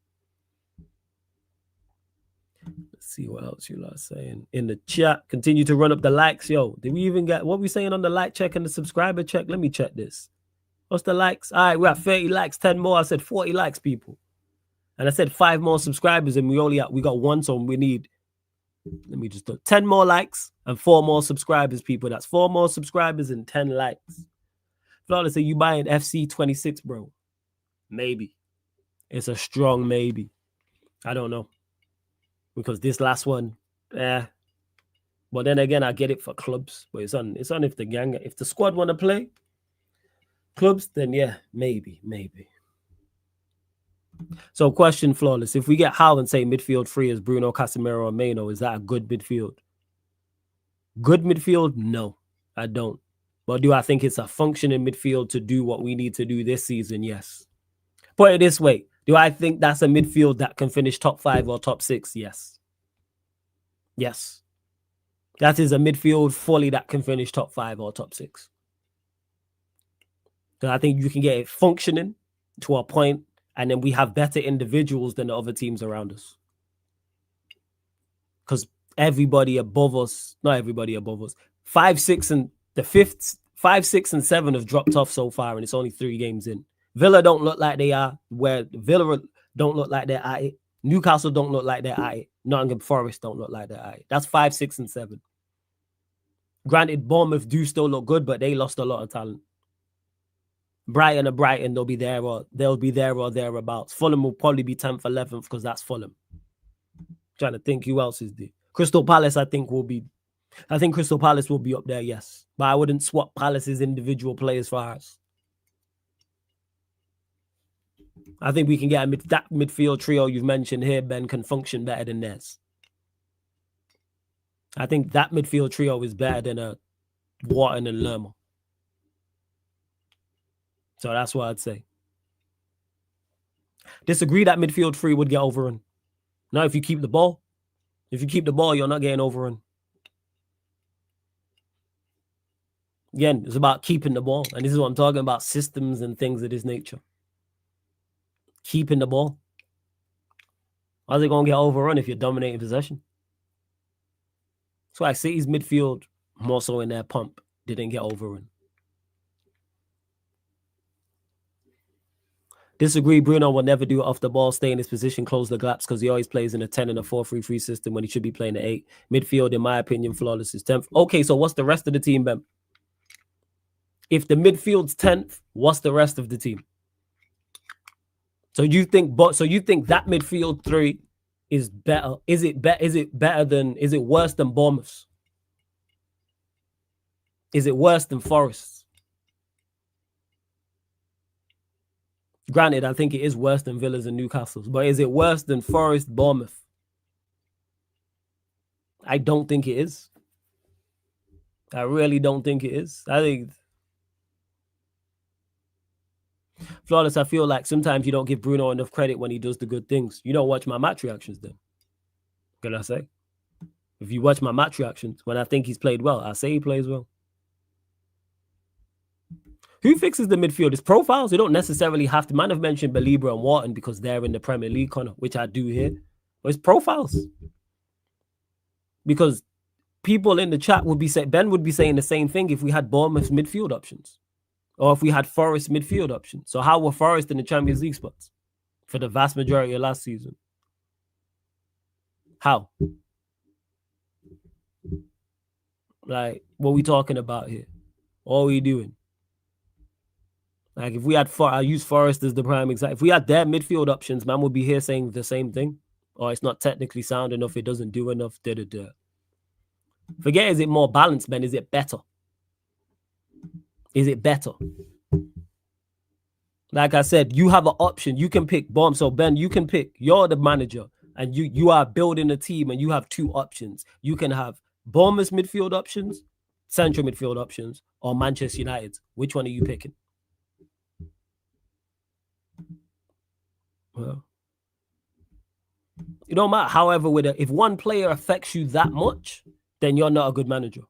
Let's see what else you are saying in the chat. Continue to run up the likes. Yo, did we even get what we saying on the like check and the subscriber check? Let me check this. What's the likes? All right, we're at 30 likes, 10 more. I said 40 likes, people. And I said 5 more subscribers, and we got 1, so we need, let me just do 10 more likes and 4 more subscribers, people. That's 4 more subscribers and 10 likes. Flawless, are you buying FC 26, bro? Maybe. It's a strong maybe. I don't know. Because this last one, but then again, I get it for clubs. But it's on if the squad want to play clubs, then yeah, maybe. So question, Flawless. If we get Howe and say midfield 3 is Bruno, Casemiro, or Meno, is that a good midfield? Good midfield? No, I don't. But do I think it's a functioning midfield to do what we need to do this season? Yes. Put it this way. Do I think that's a midfield that can finish top 5 or top 6? Yes. Yes. That is a midfield fully that can finish top 5 or top 6. So I think you can get it functioning to a point, and then we have better individuals than the other teams around us. Because everybody above us, not everybody above us, 5, 6, and the 5, 6, and 7 have dropped off so far, and it's only 3 games in. Villa don't look like they are where Villa don't look like they're at it. Newcastle don't look like they're at it. Nottingham Forest don't look like they're at it. That's 5, 6, and 7. Granted, Bournemouth do still look good, but they lost a lot of talent. Brighton, they'll be there or thereabouts. Fulham will probably be 10th, 11th because that's Fulham. Trying to think who else is there. Crystal Palace, I think Crystal Palace will be up there, yes. But I wouldn't swap Palace's individual players for ours. I think we can get that midfield trio you've mentioned here, Ben, can function better than theirs. I think that midfield trio is better than a Wharton and Lerma. So that's what I'd say. Disagree that midfield 3 would get overrun. Now, if you keep the ball, you're not getting overrun. Again, it's about keeping the ball. And this is what I'm talking about, systems and things of this nature. Keeping the ball. How's it going to get overrun if you're dominating possession? That's why City's midfield, more so in their pump, didn't get overrun. Disagree, Bruno will never do it off the ball, stay in his position, close the gaps, because he always plays in a 10 and a 4-3-3 system when he should be playing at 8. Midfield, in my opinion, Flawless is 10th. Okay, so what's the rest of the team, Ben? If the midfield's 10th, what's the rest of the team? So you think that midfield 3 is better? Is it worse than Bournemouth's? Is it worse than Forest's? Granted, I think it is worse than Villa's and Newcastle's, but is it worse than Forest, Bournemouth? I don't think it is. I really don't think it is. I think Flawless, I feel like sometimes you don't give Bruno enough credit when he does the good things. You don't watch my match reactions then. Can I say? If you watch my match reactions, when I think he's played well, I say he plays well. Who fixes the midfield? It's profiles. They don't necessarily have to. Man have mentioned Belibra and Wharton because they're in the Premier League, Connor, which I do here. But it's profiles. Because people in the chat would be saying, Ben would be saying the same thing if we had Bournemouth's midfield options. Or if we had Forest midfield options. So how were Forest in the Champions League spots for the vast majority of last season? How? Like, what are we talking about here? What are we doing? Like, if we had, I use Forest as the prime example. If we had their midfield options, man would be here saying the same thing. Or it's not technically sound enough, it doesn't do enough, Forget, is it more balanced, Ben? Is it better? Is it better? Like I said, you have an option. You can pick bomb. So, Ben, you can pick. You're the manager, and you are building a team, and you have 2 options. You can have Bournemouth's midfield options, central midfield options, or Manchester United. Which one are you picking? Well, it don't matter. However, if one player affects you that much, then you're not a good manager.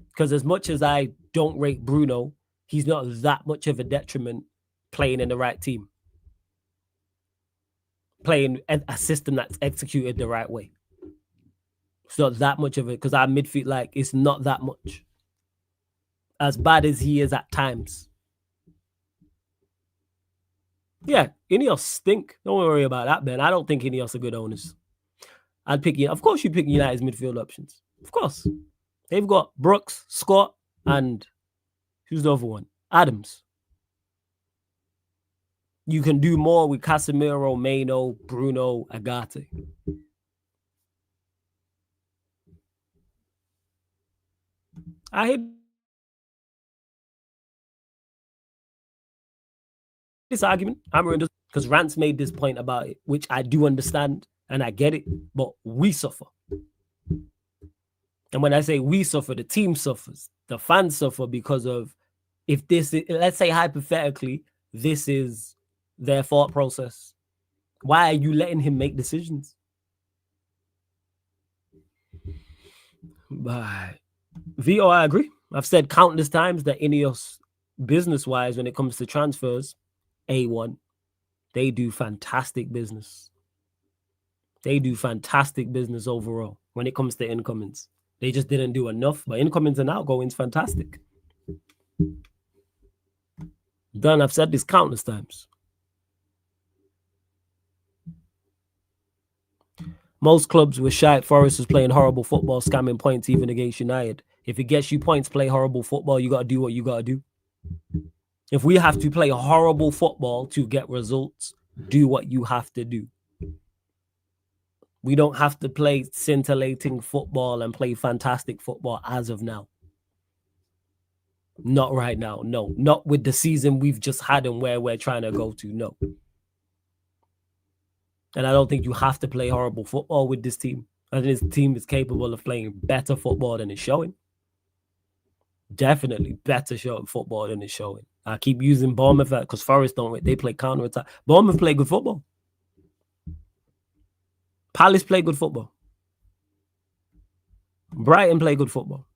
Because as much as I don't rate Bruno, he's not that much of a detriment playing in the right team. Playing a system that's executed the right way. It's not that much of it, because our midfield, like, it's not that much. As bad as he is at times. Yeah, Ineos stink. Don't worry about that, Ben. I don't think Ineos are good owners. I'd pick you. Of course, you pick United's midfield options. Of course. They've got Brooks, Scott, and who's the other one? Adams. You can do more with Casemiro, Maino, Bruno, Agate. I hear this argument. I'm in this because Rance made this point about it, which I do understand and I get it, but we suffer. And when I say we suffer, the team suffers, the fans suffer because of if this is, let's say hypothetically, this is their thought process. Why are you letting him make decisions? But VO, I agree. I've said countless times that Ineos, business-wise, when it comes to transfers, A1, they do fantastic business. They do fantastic business overall when it comes to incomings. They just didn't do enough, but incomings and outgoings, fantastic. Done, I've said this countless times. Most clubs were shite. Forest was playing horrible football, scamming points even against United. If it gets you points, play horrible football. You got to do what you got to do. If we have to play horrible football to get results, do what you have to do. We don't have to play scintillating football and play fantastic football as of now. Not right now, no. Not with the season we've just had and where we're trying to go to, no. And I don't think you have to play horrible football with this team. I think this team is capable of playing better football than it's showing. Definitely better football than it's showing. I keep using Bournemouth because Forest don't. They play counter-attack. Bournemouth play good football. Palace play good football. Brighton play good football.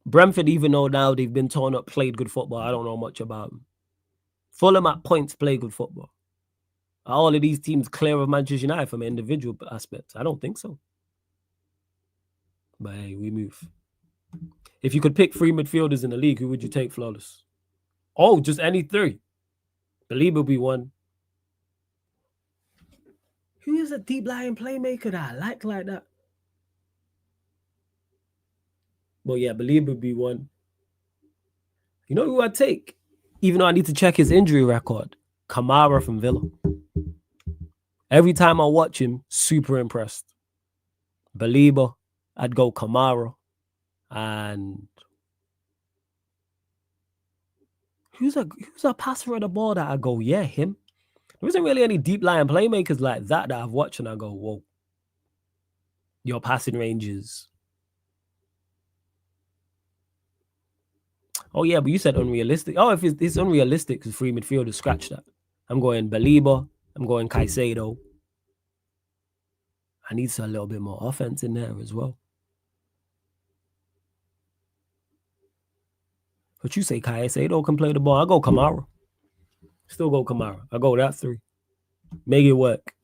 Brentford, even though now they've been torn up, played good football. I don't know much about them. Fulham at points play good football. Are all of these teams clear of Manchester United from an individual aspect? I don't think so. But hey, we move. If you could pick 3 midfielders in the league, who would you take, Flawless? Oh, just any 3. Believe will be one. Who is a deep lying playmaker that I like that? Well, yeah, Believe would be one. You know who I'd take? Even though I need to check his injury record. Kamara from Villa. Every time I watch him, super impressed. Belieber, I'd go Kamara. And who's a passer of the ball that I go, yeah, him. There isn't really any deep lying playmakers like that I've watched and I go, whoa. Your passing ranges. Oh, yeah, but you said unrealistic. Oh, if it's unrealistic, because 3 midfielders, scratch that. I'm going Belieber. I'm going Caicedo. I need a little bit more offense in there as well. But you say Caicedo can play the ball. I'll go Kamara. Still go Kamara. I'll go that 3. Make it work.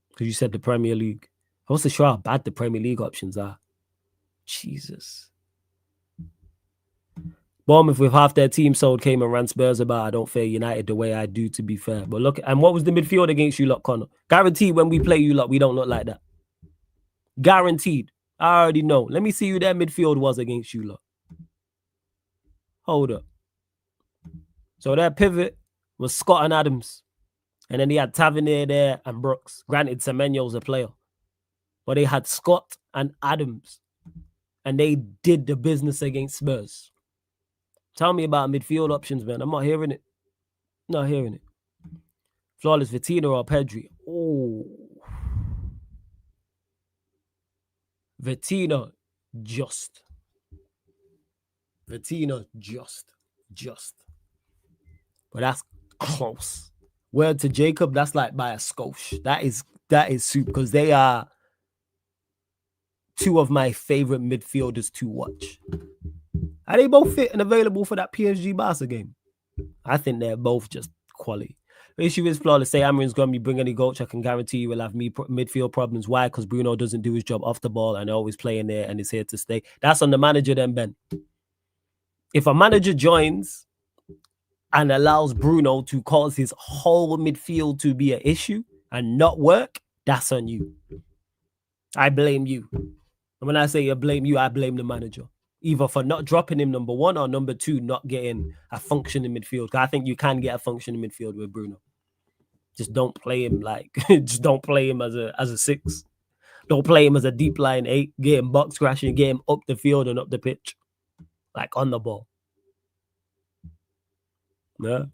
Because you said the Premier League. I wasn't sure how bad the Premier League options are. Jesus. Bournemouth with half their team sold came and ran Spurs about I don't fear United the way I do, to be fair. But look, and what was the midfield against you lot, Connor? Guaranteed when we play you lot, we don't look like that. Guaranteed. I already know. Let me see who their midfield was against you lot. Hold up. So their pivot was Scott and Adams. And then they had Tavernier there and Brooks. Granted, Semenyo's a player. But they had Scott and Adams. And they did the business against Spurs. Tell me about midfield options, man. I'm not hearing it. Not hearing it. Flawless, Vitina or Pedri? Oh. Vitina, just. Vitina, just. But that's close. Word to Jacob, that's like by a skosh. That is soup because they are 2 of my favorite midfielders to watch. Are they both fit and available for that PSG Barca game? I think they're both just quality. The issue is, Flawless, say Amarin's going to be bringing any goals. I can guarantee you will have midfield problems. Why? Because Bruno doesn't do his job off the ball and always playing there and is here to stay. That's on the manager then, Ben. If a manager joins and allows Bruno to cause his whole midfield to be an issue and not work, that's on you. I blame you. And when I say I blame you, I blame the manager. either for not dropping him number one or number two, not getting a functioning midfield. I think you can get a functioning midfield with Bruno. Just don't play him just don't play him as a 6. Don't play him as a deep line 8. Get him box crashing, get him up the field and up the pitch, like on the ball. Yeah.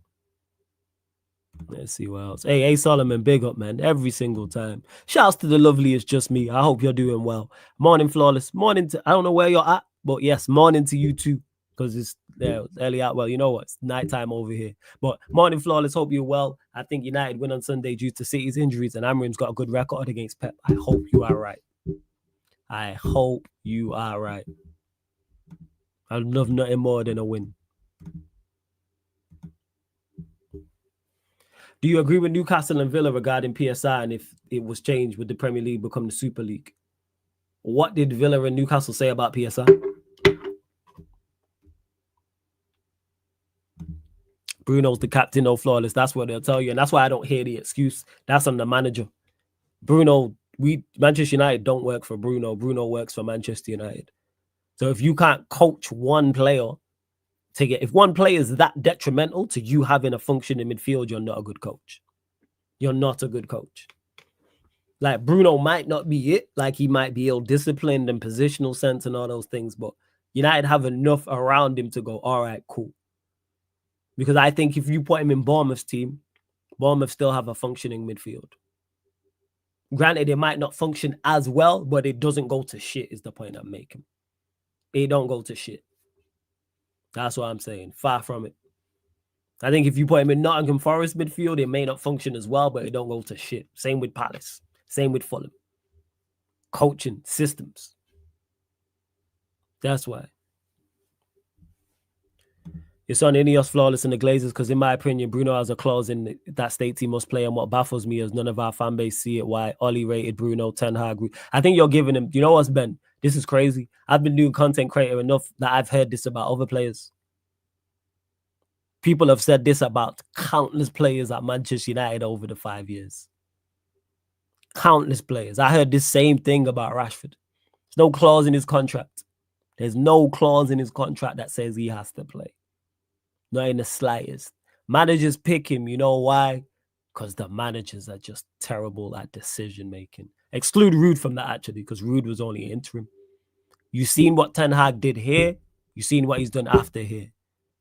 Let's see what else. Hey, Solomon, big up, man. Every single time. Shouts to the lovely It's Just Me. I hope you're doing well. Morning, Flawless. Morning to, I don't know where you're at, but yes, morning to you too. Because it's early out. Well, you know what? It's nighttime over here. But morning, Flawless. Hope you're well. I think United win on Sunday due to City's injuries, and Amrim's got a good record against Pep. I hope you are right. I hope you are right. I'd love nothing more than a win. Do you agree with Newcastle and Villa regarding PSI and if it was changed, would the Premier League become the Super League? What did Villa and Newcastle say about PSI? Bruno's the captain, no flawless. That's what they'll tell you. And that's why I don't hear the excuse. That's on the manager. Bruno, Manchester United don't work for Bruno. Bruno works for Manchester United. So if you can't coach one player if one player is that detrimental to you having a function in midfield, you're not a good coach. You're not a good coach. Like Bruno might not be it. Like he might be ill-disciplined and positional sense and all those things. But United have enough around him to go, all right, cool. Because I think if you put him in Bournemouth's team, Bournemouth still have a functioning midfield. Granted, it might not function as well, but it doesn't go to shit is the point I'm making. It don't go to shit. That's what I'm saying. Far from it. I think if you put him in Nottingham Forest midfield, it may not function as well, but it don't go to shit. Same with Palace. Same with Fulham. Coaching, systems. That's why. It's on Ineos, Flawless, and the Glazers, because in my opinion, Bruno has a clause in that states he must play, and what baffles me is none of our fan base see it. Why Ollie rated Bruno, Ten Hag. I think you're giving him, you know what's, Ben? This is crazy. I've been doing content creator enough that I've heard this about other players. People have said this about countless players at Manchester United over the 5 years. Countless players. I heard this same thing about Rashford. There's no clause in his contract. There's no clause in his contract that says he has to play. Not in the slightest. Managers pick him. You know why? Because the managers are just terrible at decision making. Exclude Rude from that, actually, because Rude was only interim. You've seen what Ten Hag did here. You've seen what he's done after here.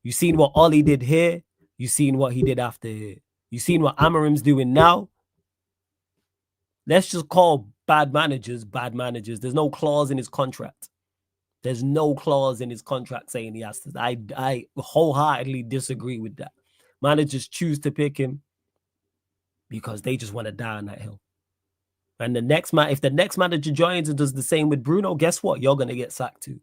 You've seen what Ollie did here. You've seen what he did after here. You've seen what Amarim's doing now. Let's just call bad managers bad managers. There's no clause in his contract. There's no clause in his contract saying he has to. I wholeheartedly disagree with that. Managers choose to pick him because they just want to die on that hill. And if the next manager joins and does the same with Bruno, guess what? You're going to get sacked too.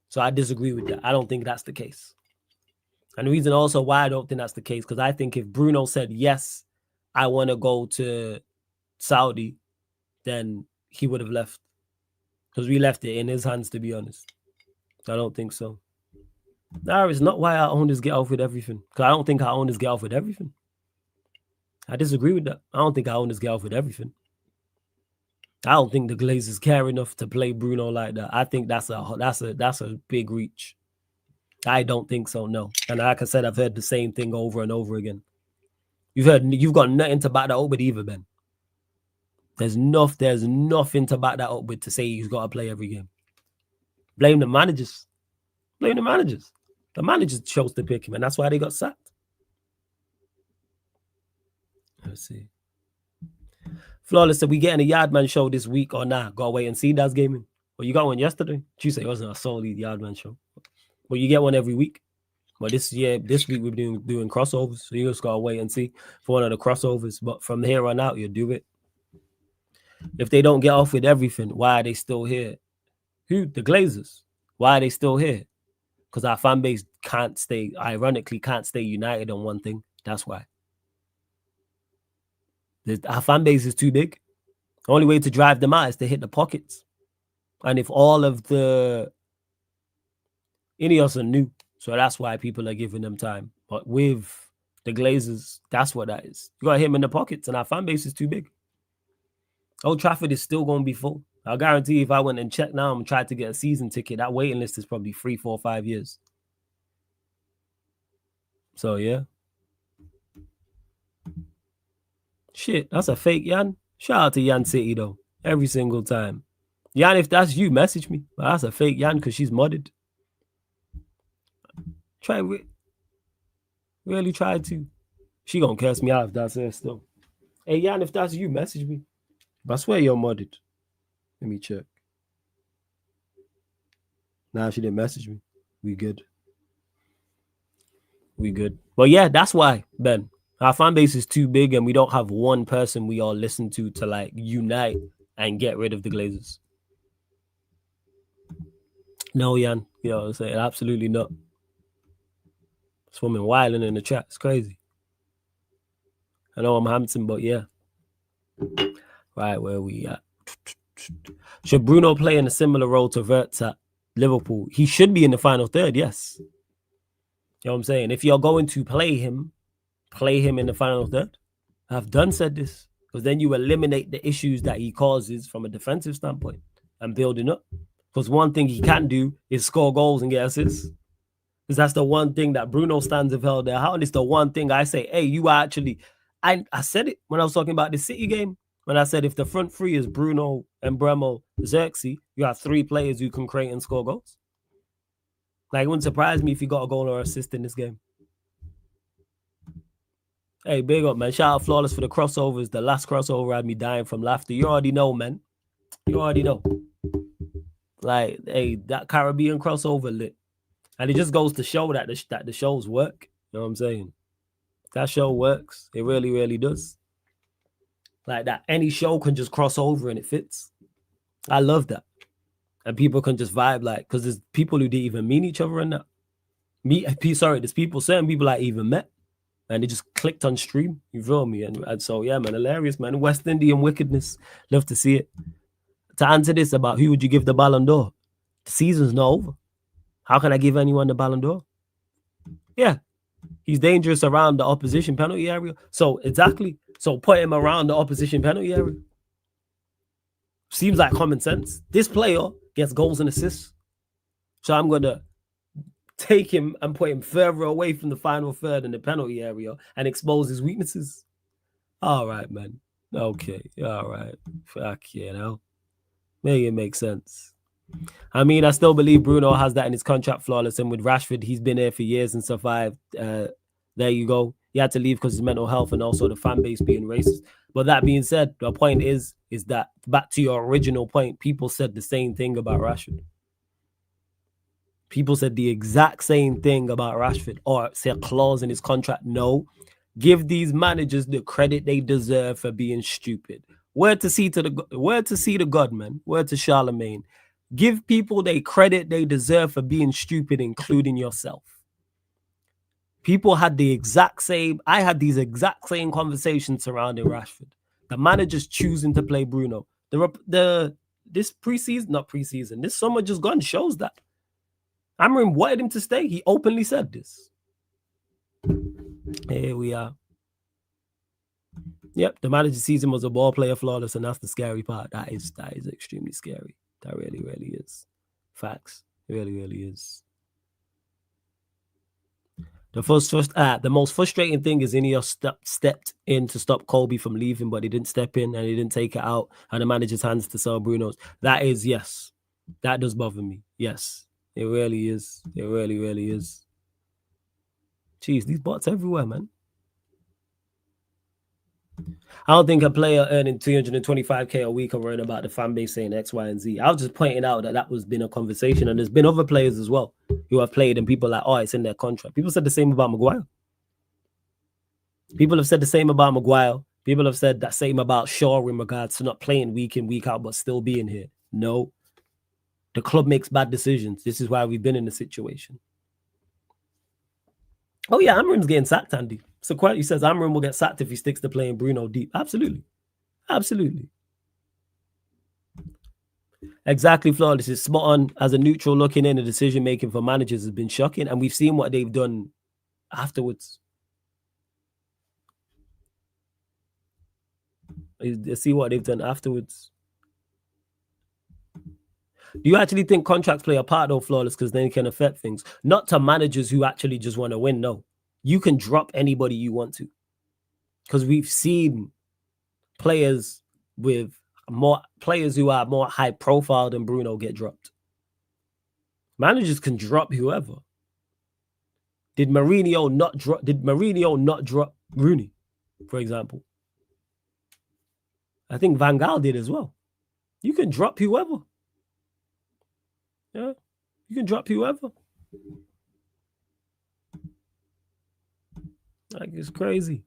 So I disagree with that. I don't think that's the case. And the reason also why I don't think that's the case, because I think if Bruno said, yes, I want to go to Saudi, then he would have left. Because we left it in his hands, to be honest. I don't think so. No, it's not why our owners get off with everything. Because I don't think our owners get off with everything. I disagree with that. I don't think our owners get off with everything. I don't think the Glazers care enough to play Bruno like that. I think that's a big reach. I don't think so, no. And like I said, I've heard the same thing over and over again. You've got nothing to back that up with either, Ben. There's nothing to back that up with to say he's got to play every game. Blame the managers. Blame the managers. The managers chose to pick him, and that's why they got sacked. Let's see. Flawless said, we getting a Yardman show this week or not? Gotta wait and see. That's gaming. Well, you got one yesterday. Tuesday wasn't a solely Yardman show. Well, you get one every week. But this week we're doing crossovers. So you just gotta wait and see for one of the crossovers. But from here on out, you do it. If they don't get off with everything, why are they still here? Who? The Glazers. Why are they still here? Because our fan base can't stay united on one thing. That's why. Our fan base is too big. The only way to drive them out is to hit the pockets. And if all of the Ineos are new, so that's why people are giving them time. But with the Glazers, that's what that is. You got to hit them in the pockets, and our fan base is too big. Old Trafford is still going to be full. I'll guarantee if I went and checked now and tried to get a season ticket, that waiting list is probably 3, 4, 5 years. So yeah. Shit, that's a fake Yan. Shout out to Yan City though. Every single time. Yan, if that's you, message me. But that's a fake Yan because she's modded. Really try to. She gonna curse me out if that's her still. Hey Yan, if that's you, message me. But I swear you're modded. Let me check. Nah, she didn't message me. We good. But yeah, that's why, Ben. Our fan base is too big and we don't have one person we all listen to like unite and get rid of the Glazers. No, Yan. You know what I'm saying? Absolutely not. Swimming wilding in the chat. It's crazy. I know I'm Hampton, but yeah. Right, where we at? Should Bruno play in a similar role to Wirtz at Liverpool? He should be in the final third, yes. You know what I'm saying? If you're going to play him in the final third. I've done said this. Because then you eliminate the issues that he causes from a defensive standpoint and building up. Because one thing he can do is score goals and get assists. Because that's the one thing that Bruno stands have held there. How is the one thing I say, hey, you are actually... I said it when I was talking about the City game. When I said if the front three is Bruno, Embremo, Xerxes, you have 3 players who can create and score goals. Like, it wouldn't surprise me if he got a goal or assist in this game. Hey, big up, man. Shout out Flawless for the crossovers. The last crossover had me dying from laughter. You already know, man. You already know. Like, hey, that Caribbean crossover lit. And it just goes to show that the shows work. You know what I'm saying? That show works. It really, really does. Like that, any show can just cross over and it fits. I love that. And people can just vibe like, because there's people who didn't even meet each other in that. There's certain people I even met. And they just clicked on stream. You feel me? And so, yeah, man, hilarious, man. West Indian wickedness. Love to see it. To answer this about who would you give the Ballon d'Or? The season's not over. How can I give anyone the Ballon d'Or? Yeah. He's dangerous around the opposition penalty area. So, exactly. So, put him around the opposition penalty area. Seems like common sense. This player gets goals and assists. So, I'm going to take him and put him further away from the final third in the penalty area and expose his weaknesses. All right, man. Okay. All right. Fuck, you know. Make it make sense. I mean, I still believe Bruno has that in his contract, Flawless. And with Rashford, he's been there for years and survived. There you go. He had to leave because of his mental health and also the fan base being racist. But that being said, the point is that back to your original point, people said the same thing about Rashford. People said the exact same thing about Rashford, or say a clause in his contract. No, give these managers the credit they deserve for being stupid. Word to see the God, man. Word to Charlemagne. Give people the credit they deserve for being stupid, including yourself. People had the exact same. I had these exact same conversations surrounding Rashford. The manager's choosing to play Bruno. This summer just gone shows that. Amorim wanted him to stay. He openly said this. Here we are. Yep, the manager sees him as a ball player, Flawless, and that's the scary part. That is extremely scary. That really, really is. Facts. It really, really is. The most frustrating thing is Ineos stepped in to stop Colby from leaving, but he didn't step in and he didn't take it out, and the manager's hands to sell Bruno's. That is, yes. That does bother me. Yes. It really is. It really, really is. Jeez, these bots everywhere, man. I don't think a player earning 325k a week are worrying about the fan base saying X, Y, and Z. I was just pointing out that was been a conversation, and there's been other players as well who have played, and people are like, oh, it's in their contract. People said the same about Maguire. People have said the same about Maguire. People have said that same about Shaw in regards to not playing week in, week out, but still being here. No. The club makes bad decisions. This is why we've been in the situation. Oh, yeah, Amorim's getting sacked, Andy. So he says Amorim will get sacked if he sticks to playing Bruno deep. Absolutely. Absolutely. Exactly, Flawless. Is spot on. As a neutral looking in, the decision making for managers has been shocking, and we've seen what they've done afterwards. See what they've done afterwards. Do you actually think contracts play a part though, Flawless, because they can affect things? Not to managers who actually just want to win. No, you can drop anybody you want to, because we've seen players with more players who are more high profile than Bruno get dropped. Managers can drop whoever. Did Mourinho not drop Rooney, for example? I think Van Gaal did as well. You can drop whoever. Yeah, you can drop whoever. Like, it's crazy.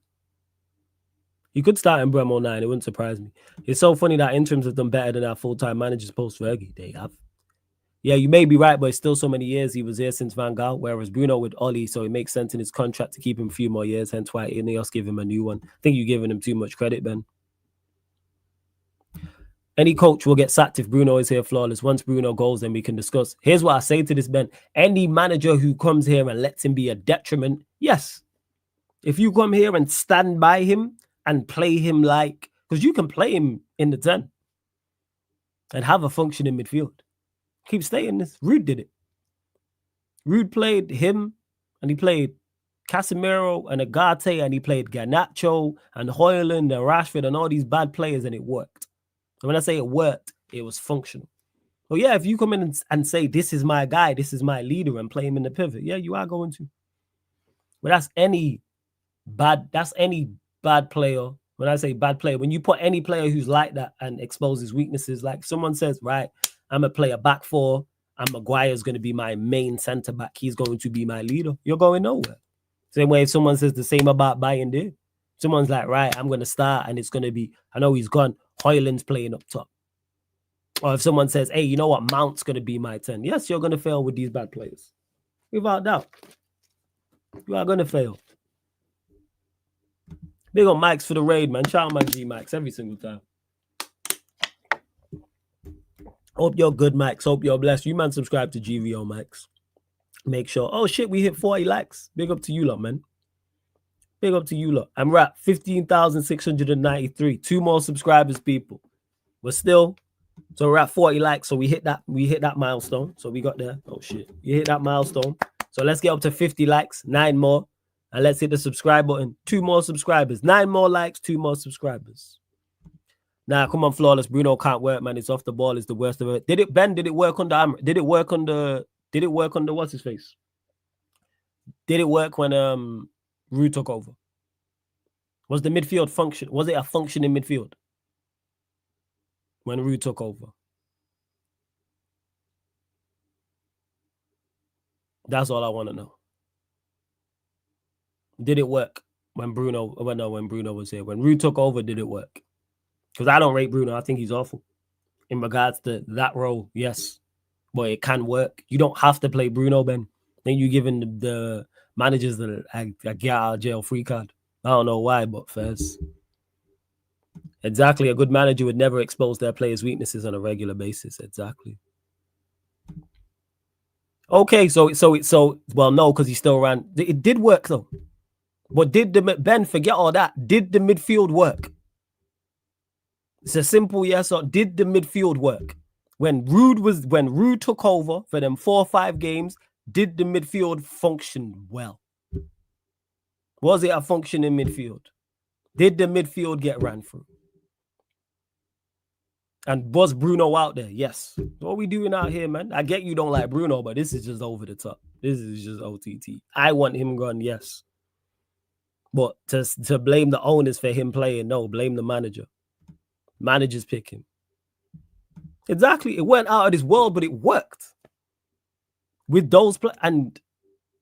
You could start in Bremo 9. It wouldn't surprise me. It's so funny that interims have done better than our full-time managers post-Fergie. They have. Yeah, you may be right, but it's still so many years. He was here since Van Gaal, whereas Bruno with Oli, so it makes sense in his contract to keep him a few more years, hence why Ineos give him a new one. I think you're giving him too much credit, Ben. Any coach will get sacked if Bruno is here flawless. Once Bruno goes, then we can discuss. Here's what I say to this, Ben. Any manager who comes here and lets him be a detriment, yes. If you come here and stand by him and play him like, because you can play him in the 10 and have a function in midfield. Keep stating this. Rude did it. Rude played him, and he played Casemiro and Agate, and he played Garnacho and Højlund and Rashford and all these bad players, and it worked. And when I say it worked, it was functional. Well, yeah, if you come in and say, this is my guy, this is my leader, and play him in the pivot, yeah, you are going to. But that's any bad player. When I say bad player, when you put any player who's like that and exposes weaknesses, like someone says, right, I'm going to play a back four, and Maguire's going to be my main centre back. He's going to be my leader. You're going nowhere. Same way if someone says the same about Bayern did. Someone's like, right, I'm going to start, and it's going to be, I know he's gone, Højlund's playing up top. Or if someone says, hey, you know what, Mount's going to be my 10. Yes, you're going to fail with these bad players. Without doubt. You are going to fail. Big on Mike's for the raid, man. Shout out my G Mike's every single time. Hope you're good, Mike's. Hope you're blessed. You, man, subscribe to GVO, Mike's. Make sure. Oh, shit, we hit 40 likes. Big up to you lot, man. Big up to you lot. I'm at 15,693. 2 more subscribers, people. We're still, so we're at 40 likes. So we hit that milestone. So we got there. Oh, shit. You hit that milestone. So let's get up to 50 likes. 9 more. And let's hit the subscribe button. 2 more subscribers. 9 more likes, 2 more subscribers. Nah, come on, flawless. Bruno can't work, man. It's off the ball. It's the worst of it. Did it work under Amr? Did it work under what's his face? Did it work when Rue took over? Was the midfield function? Was it a function in midfield when Rue took over? That's all I want to know. Did it work when Bruno was here? When Rue took over, did it work? Because I don't rate Bruno. I think he's awful. In regards to that role, yes. But it can work. You don't have to play Bruno, Ben. Then you're giving the managers a get out of jail free card. I don't know why, but first. Exactly. A good manager would never expose their players' weaknesses on a regular basis. Exactly. Okay, so well, no, because he still ran. It did work, though. But Ben, forget all that. Did the midfield work? It's a simple yes or did the midfield work? When Rue took over for them 4 or 5 games, did the midfield function well? Was it a function in midfield? Did the midfield get ran through? And was Bruno out there? Yes. What are we doing out here, man? I get you don't like Bruno, but this is just over the top. This is just OTT. I want him gone, yes. But to blame the owners for him playing, no, blame the manager. Managers pick him. Exactly. It went out of this world, but it worked. With those and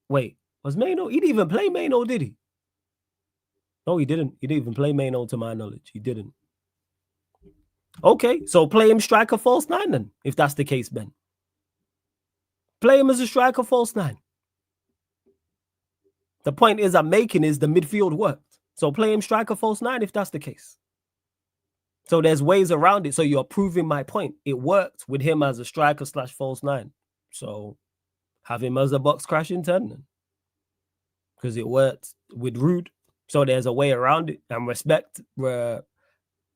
wait, was Maino? He didn't even play Maino, did he? No, he didn't. He didn't even play Maino to my knowledge. He didn't. Okay, so play him striker false 9 then, if that's the case, Ben. Play him as a striker false 9. The point is I'm making is the midfield worked. So play him striker false 9 if that's the case. So there's ways around it. So you're proving my point. It worked with him as a striker / false 9. So have him as a box crashing 10 then. Because it worked with Rude. So there's a way around it. And respect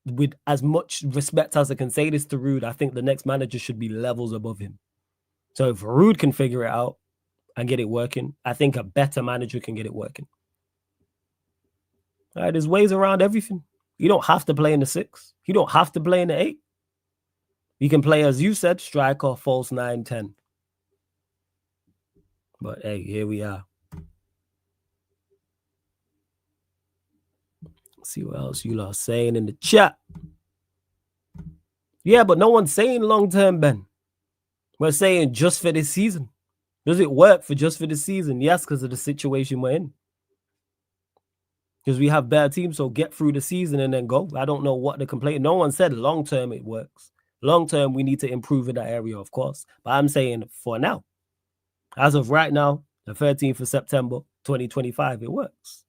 with as much respect as I can say this to Rude, I think the next manager should be levels above him. So if Rude can figure it out and get it working, I think a better manager can get it working. All right, there's ways around everything. You don't have to play in the 6. You don't have to play in the 8. You can play, as you said, striker, false 9, 10. But hey, here we are. Let's see what else you lot are saying in the chat. Yeah, but no one's saying long-term, Ben. We're saying just for this season. Does it work for just for this season? Yes, because of the situation we're in. Because we have better teams, so get through the season and then go. I don't know what the complaint. No one said long-term it works. Long-term, we need to improve in that area, of course. But I'm saying for now, as of right now, the 13th of September, 2025, it works.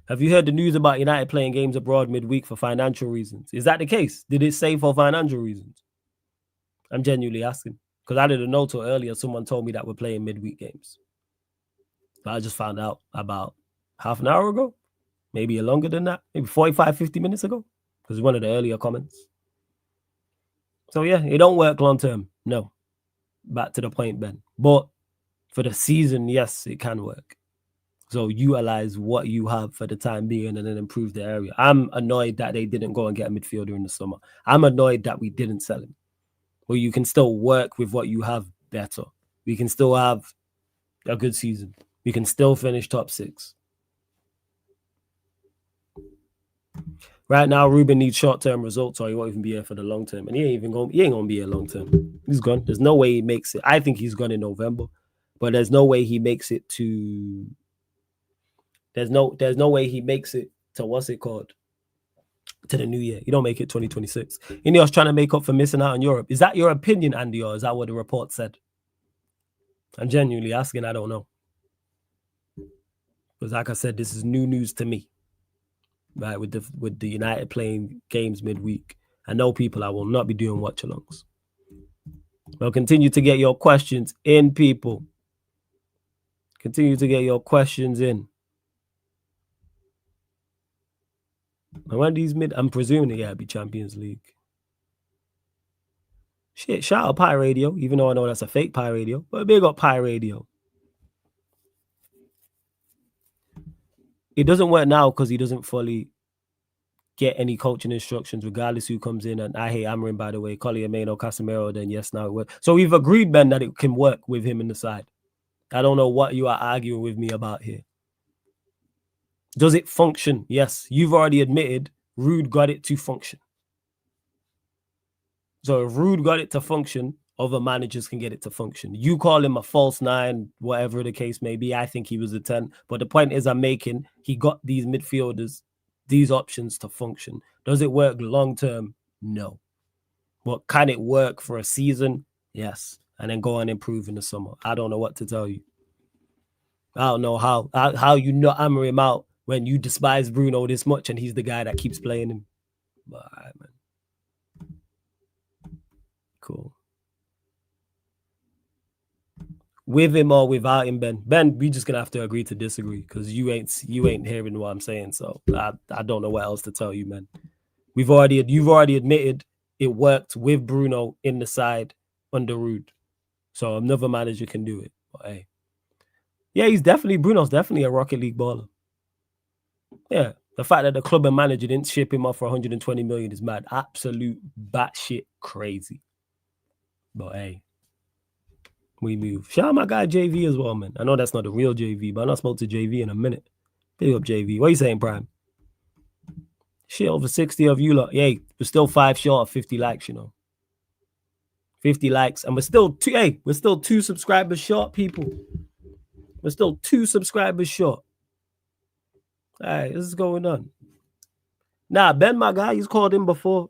Have you heard the news about United playing games abroad midweek for financial reasons? Is that the case? Did it say for financial reasons? I'm genuinely asking. Because I didn't know till earlier someone told me that we're playing midweek games. But I just found out about half an hour ago. Maybe longer than that. Maybe 45, 50 minutes ago. Because it's one of the earlier comments. So yeah, it don't work long term. No. Back to the point, Ben. But for the season, yes, it can work. So utilize what you have for the time being and then improve the area. I'm annoyed that they didn't go and get a midfielder in the summer. I'm annoyed that we didn't sell him. Well, you can still work with what you have better. We can still have a good season. We can still finish top 6. Right now, Ruben needs short-term results, or he won't even be here for the long term. And he ain't gonna be here long term. He's gone. There's no way he makes it. I think he's gone in November, but there's no way he makes it to. There's no way he makes it to what's it called? To the new year. You don't make it 2026. Ineos trying to make up for missing out on Europe. Is that your opinion, Andy, or is that what the report said? I'm genuinely asking. I don't know. Because like I said, this is new news to me. Right, with the United playing games midweek. I know people, I will not be doing watch-alongs. Well, continue to get your questions in, people. Continue to get your questions in. And when these I'm presuming they gotta be Champions League. Shit, shout out Pie Radio, even though I know that's a fake Pie Radio, but big up Pie Radio. It doesn't work now because he doesn't fully get any coaching instructions, regardless who comes in. And I hate Amarin, by the way. Collier, Mano, Casemiro, then yes, now it works. So we've agreed, Ben, that it can work with him in the side. I don't know what you are arguing with me about here. Does it function? Yes. You've already admitted Rude got it to function. So if Rude got it to function, other managers can get it to function. You call him a false 9, whatever the case may be. I think he was a 10. But the point is I'm making, he got these midfielders, these options to function. Does it work long-term? No. But can it work for a season? Yes. And then go and improve in the summer. I don't know what to tell you. I don't know how you not hammer him out when you despise Bruno this much and he's the guy that keeps playing him. But, all right, man. Cool. With him or without him, Ben? Ben, we just gonna have to agree to disagree because you ain't hearing what I'm saying. So I don't know what else to tell you, man. You've already admitted it worked with Bruno in the side under Rude. So another manager can do it. But hey. Yeah, Bruno's definitely a Rocket League baller. Yeah. The fact that the club and manager didn't ship him off for 120 million is mad. Absolute batshit crazy. But hey, we move. Shout out my guy JV as well, man. I know that's not the real JV, but I'm not spoke to JV in a minute. Big up JV. What are you saying, Prime? Shit, over 60 of you lot. Yay, we're still 5 short of 50 likes, you know. 50 likes. And we're still 2 subscribers short, people. We're still 2 subscribers short. All right, this is going on. Nah, Ben, my guy, he's called him before.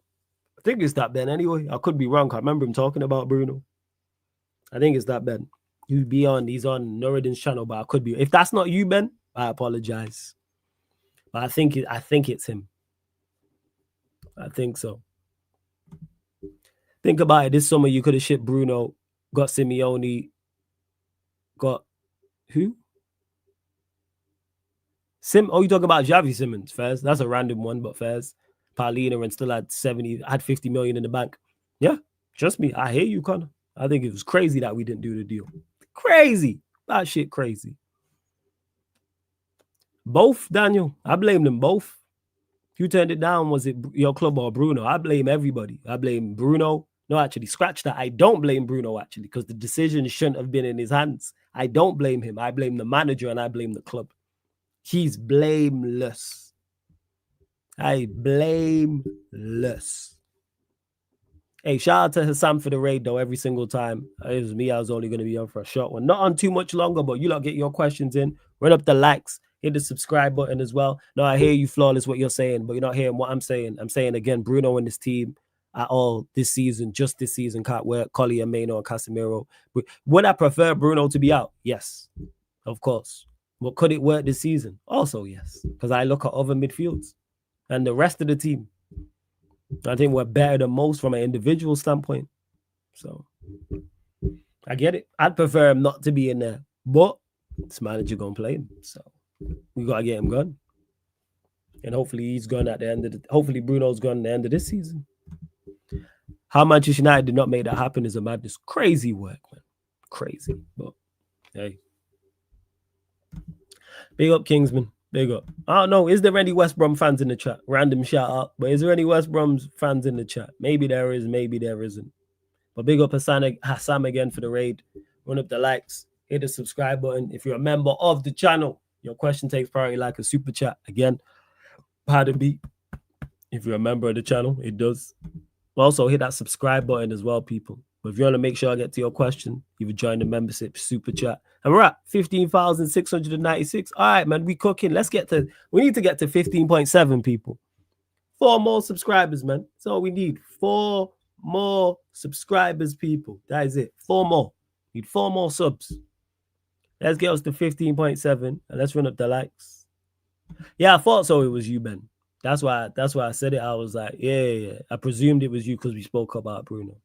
I think it's that Ben anyway. I could be wrong. I remember him talking about Bruno. I think it's that Ben. He's on Nuruddin's channel, but I could be. If that's not you, Ben, I apologize. But I think it's him. I think so. Think about it. This summer, you could have shipped Bruno, got Simeone, got who? Oh, you talking about Javi Simmons, Fairs? That's a random one, but Fairs. Paulina and still had 50 million in the bank. Yeah, trust me, I hear you, Connor. I think it was crazy that we didn't do the deal. Crazy. That shit crazy. Both, Daniel. I blame them both. Who turned it down? Was it your club or Bruno? I blame everybody. I blame Bruno. No, actually, scratch that. I don't blame Bruno, actually, because the decision shouldn't have been in his hands. I don't blame him. I blame the manager and I blame the club. He's blameless. Blameless. Hey, shout out to Hassam for the raid, though, every single time. It was me. I was only going to be on for a short one. Not on too much longer, but you lot get your questions in. Run up the likes. Hit the subscribe button as well. No, I hear you, Flawless, what you're saying, but you're not hearing what I'm saying. I'm saying, again, Bruno and his team at all this season, just this season, can't work. Collier, Mano, and Casemiro. Would I prefer Bruno to be out? Yes, of course. But could it work this season? Also, yes, because I look at other midfields and the rest of the team. I think we're better than most from an individual standpoint. So I get it. I'd prefer him not to be in there, but this manager gonna play him. So we gotta get him gone. And hopefully he's gone at the end of hopefully Bruno's gone at the end of this season. How Manchester United did not make that happen is a madness. Crazy work, man. Crazy. But hey. Big up Kingsman. Big up. I don't know. Is there any West Brom fans in the chat? Random shout out. But is there any West Brom fans in the chat? Maybe there is. Maybe there isn't. But big up Hassam again for the raid. Run up the likes. Hit the subscribe button. If you're a member of the channel, your question takes priority like a super chat. Again, pardon me. If you're a member of the channel, it does. Also, hit that subscribe button as well, people. But if you want to make sure I get to your question, you've joined the membership super chat. And we're at 15,696. All right, man, we cooking. We need to get to 15.7 people. 4 more subscribers, man. That's all we need. 4 more subscribers, people. That is it. 4 more. Need 4 more subs. Let's get us to 15.7 and let's run up the likes. Yeah, I thought so. It was you, Ben. That's why I said it. I was like, yeah. I presumed it was you because we spoke about Bruno.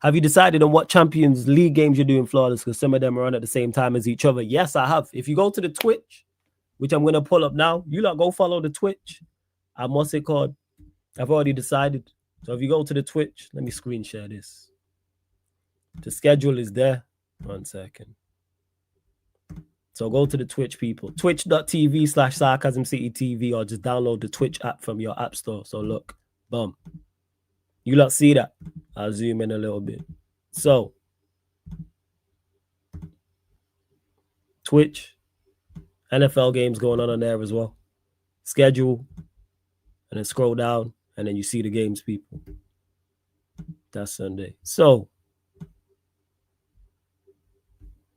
Have you decided on what Champions League games you're doing, Flawless? Because some of them are on at the same time as each other. Yes, I have. If you go to the Twitch, which I'm going to pull up now, you lot go follow the Twitch. What's it called? I've already decided. So if you go to the Twitch, let me screen share this. The schedule is there. 1 second. So go to the Twitch, people. Twitch.tv/SarcasmCityTV or just download the Twitch app from your app store. So look, boom. You lot see that? I'll zoom in a little bit. So, Twitch, NFL games going on there as well. Schedule, and then scroll down, and then you see the games, people. That's Sunday. So,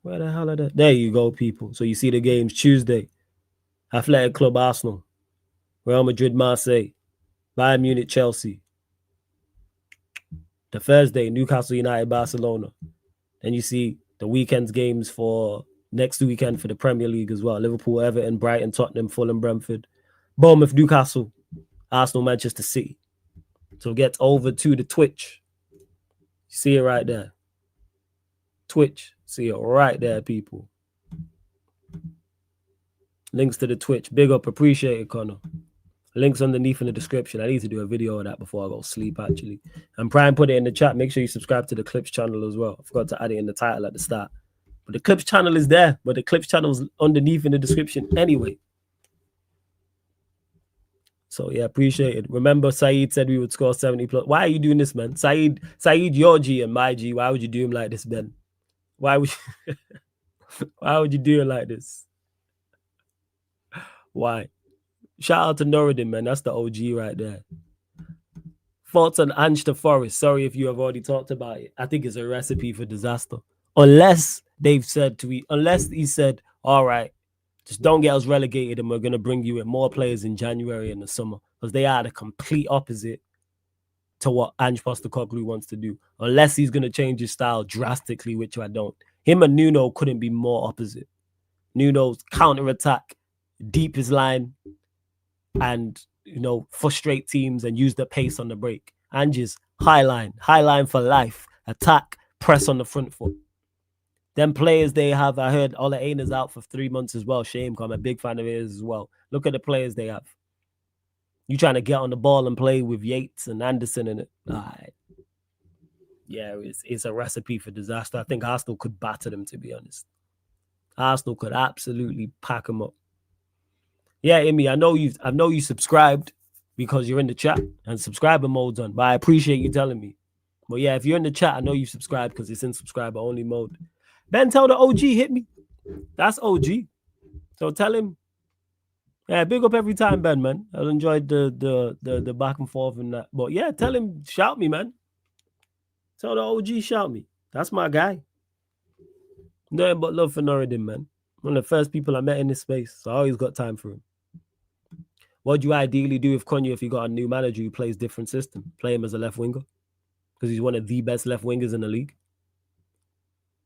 where the hell are they? There you go, people. So you see the games Tuesday. Athletic Club Arsenal, Real Madrid Marseille, Bayern Munich Chelsea. The Thursday, Newcastle United Barcelona. Then you see the weekend's games for next weekend for the Premier League as well. Liverpool, Everton, Brighton, Tottenham, Fulham, Brentford. Bournemouth, Newcastle, Arsenal, Manchester City. So get over to the Twitch. You see it right there. Twitch. See it right there, people. Links to the Twitch. Big up. Appreciate it, Connor. Links underneath in the description. I need to do a video of that before I go sleep, actually. And Prime put it in the chat. Make sure you subscribe to the Clips channel as well. I forgot to add it in the title at the start. But the Clips channel is there. But the Clips channel is underneath in the description anyway. So, yeah, appreciate it. Remember, Saeed said we would score 70 plus. Why are you doing this, man? Saeed, your G and my G. Why would you do him like this, Ben? Why would you do it like this? Why? Shout out to Norridin, man. That's the OG right there. Thoughts on Ange Forest. Sorry if you have already talked about it. I think it's a recipe for disaster. Unless he said, all right, just don't get us relegated and we're going to bring you in more players in January and the summer. Because they are the complete opposite to what Ange Postecoglou wants to do. Unless he's going to change his style drastically, which I don't. Him and Nuno couldn't be more opposite. Nuno's counter-attack, deep his line, and, frustrate teams and use the pace on the break. Ange's high line for life, attack, press on the front foot. Them players they have, I heard Ole Einer's out for 3 months as well. Shame, I'm a big fan of his as well. Look at the players they have. You trying to get on the ball and play with Yates and Anderson in it. Yeah, it's a recipe for disaster. I think Arsenal could batter them, to be honest. Arsenal could absolutely pack them up. Yeah, Amy, I know you subscribed because you're in the chat and subscriber mode's on, but I appreciate you telling me. But yeah, if you're in the chat, I know you subscribed because it's in subscriber only mode. Ben, tell the OG hit me. That's OG. So tell him. Yeah, big up every time, Ben, man. I enjoyed the back and forth and that. But yeah, tell him, shout me, man. Tell the OG, shout me. That's my guy. Nothing but love for Norridin, man. One of the first people I met in this space, so I always got time for him. What do you ideally do with Cunha if you got a new manager who plays different system? Play him as a left winger? Because he's one of the best left wingers in the league.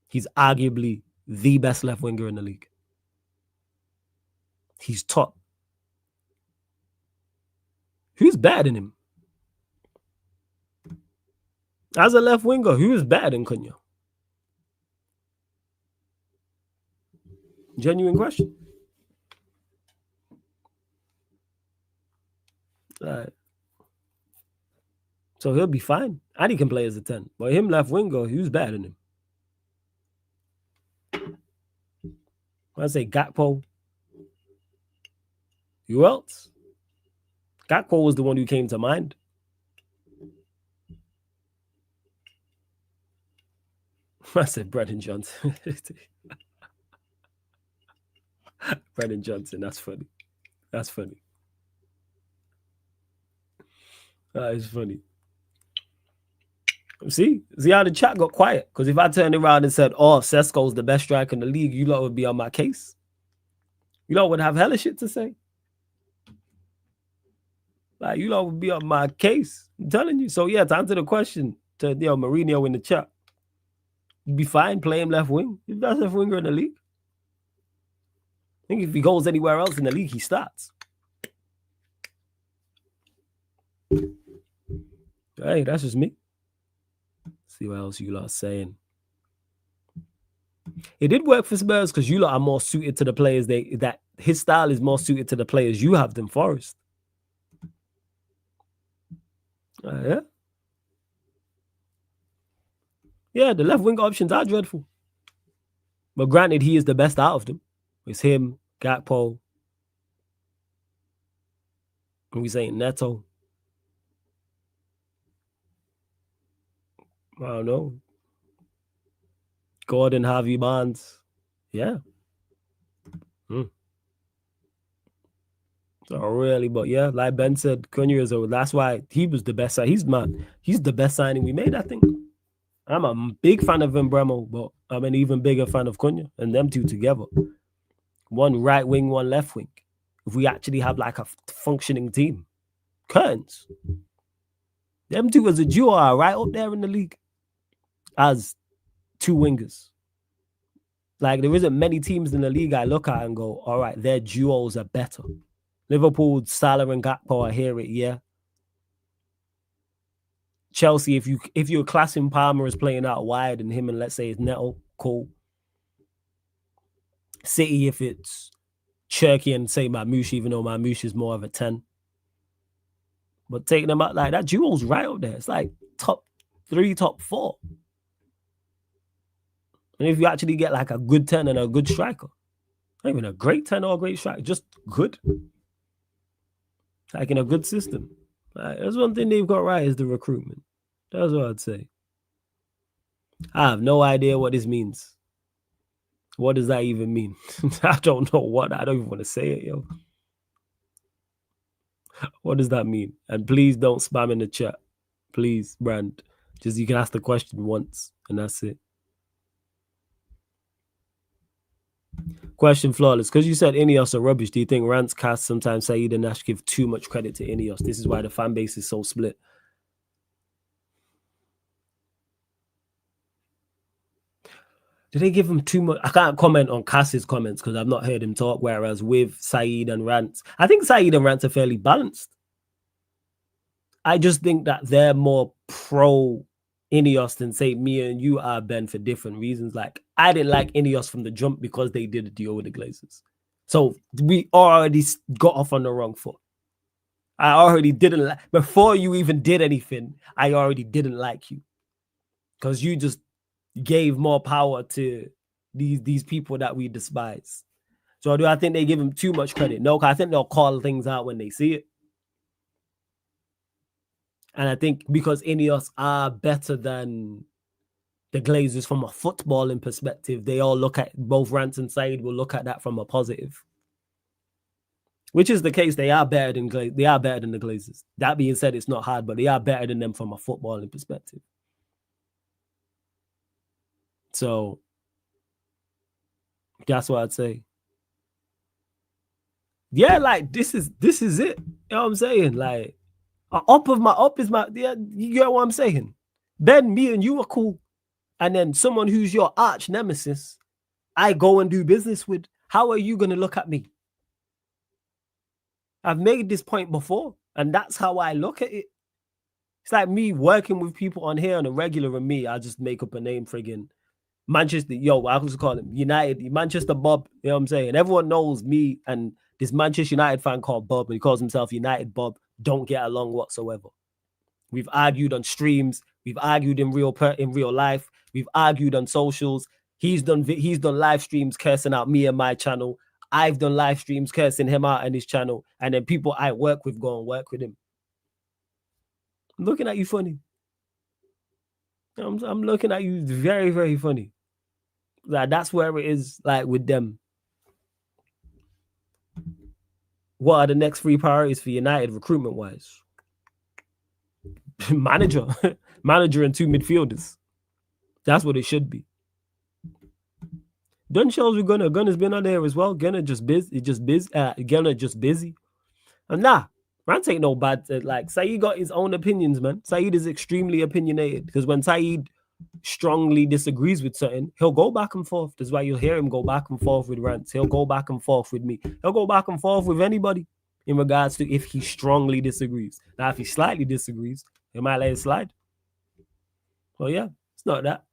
He's arguably the best left winger in the league. He's top. Who's better than him? As a left winger, who is better than Cunha? Genuine question. So he'll be fine. And he can play as a 10. But him left winger, who's better than him? I say Gakpo. Who else? Gakpo was the one who came to mind. I said Brennan Johnson. Brennan Johnson, that's funny. That's funny. That is funny. See how the chat got quiet? Because if I turned around and said, oh, Sesko's the best striker in the league, you lot would be on my case. You lot would have hella shit to say. Like, you lot would be on my case. I'm telling you. So, yeah, to answer the question to Mourinho in the chat, you'd be fine playing left wing. He's the best left winger in the league. I think if he goes anywhere else in the league, he starts. Hey, that's just me. See what else you lot are saying. It did work for Spurs because you lot are more suited to the players that his style is more suited to the players you have than Forest. Yeah. Yeah, the left wing options are dreadful. But granted, he is the best out of them. It's him, Gakpo. And we saying Neto. I don't know. Gordon, Harvey Barnes. Yeah. So really, but yeah, like Ben said, Cunha is that's why he was the best. He's the best signing we made, I think. I'm a big fan of Embremo, but I'm an even bigger fan of Cunha and them two together. One right wing, one left wing. If we actually have like a functioning team. Curtains. Them two as a duo are right up there in the league as two wingers. Like, there isn't many teams in the league I look at and go, all right, their duos are better. Liverpool, Salah and Gakpo, I hear it, yeah. Chelsea, if you're classing Palmer as playing out wide and him and let's say it's Neto, cool. City, if it's Cherky and say Mamouche, even though Mamouche is more of a 10. But taking them out like that, duo's right up there. It's like top 3, top 4. And if you actually get like a good 10 and a good striker, not even a great 10 or a great striker, just good. Like in a good system. That's one thing they've got right is the recruitment. That's what I'd say. I have no idea what this means. What does that even mean? I don't know what. I don't even want to say it, yo. What does that mean? And please don't spam in the chat. Please, Brand. Just you can ask the question once and that's it. Question flawless. Because you said Ineos are rubbish, do you think Rants, Cass, sometimes Saeed and Nash give too much credit to Ineos? This is why the fan base is so split. Did they give him too much? I can't comment on Cass's comments because I've not heard him talk, whereas with Saeed and Rants, I think Saeed and Rants are fairly balanced. I just think that they're more pro Ineos than say me and you are, Ben, for different reasons. Like, I didn't like Ineos from the jump because they did a deal with the Glazers. So we already got off on the wrong foot. I already didn't like, before you even did anything, I already didn't like you. Because you just gave more power to these people that we despise. So do I think they give him too much credit? No, because I think they'll call things out when they see it. And I think because Ineos are better than the Glazers from a footballing perspective, they all look at, both Rance and Said will look at that from a positive. Which is the case. They are better than the Glazers. That being said, it's not hard, but they are better than them from a footballing perspective. So that's what I'd say. Yeah, like this is it. You know what I'm saying? Like, up is my, yeah, you get what I'm saying? Ben, me and you are cool. And then someone who's your arch nemesis, I go and do business with. How are you going to look at me? I've made this point before, and that's how I look at it. It's like me working with people on here on a regular, and me, I just make up a name, friggin' Manchester, I was call him United, Manchester Bob, you know what I'm saying? Everyone knows me and this Manchester United fan called Bob, and he calls himself United Bob, don't get along whatsoever. We've argued on streams, we've argued in real life, we've argued on socials. He's done live streams cursing out me and my channel. I've done live streams cursing him out and his channel, and then people I work with go and work with him. I'm looking at you funny. I'm looking at you very, very funny. Like, that's where it is, like, with them. What are the next 3 priorities for United recruitment-wise? Manager and 2 midfielders. That's what it should be. Done shows with Gunner. Gunner's been on there as well. Gunner just busy. Gunner just busy. And nah, Rant ain't no bad. Like, Saeed got his own opinions, man. Saeed is extremely opinionated, because when Saeed strongly disagrees with something, he'll go back and forth. That's why you'll hear him go back and forth with Rants. He'll go back and forth with me. He'll go back and forth with anybody in regards to if he strongly disagrees. Now, if he slightly disagrees, he might let it slide. Well, yeah, it's not that.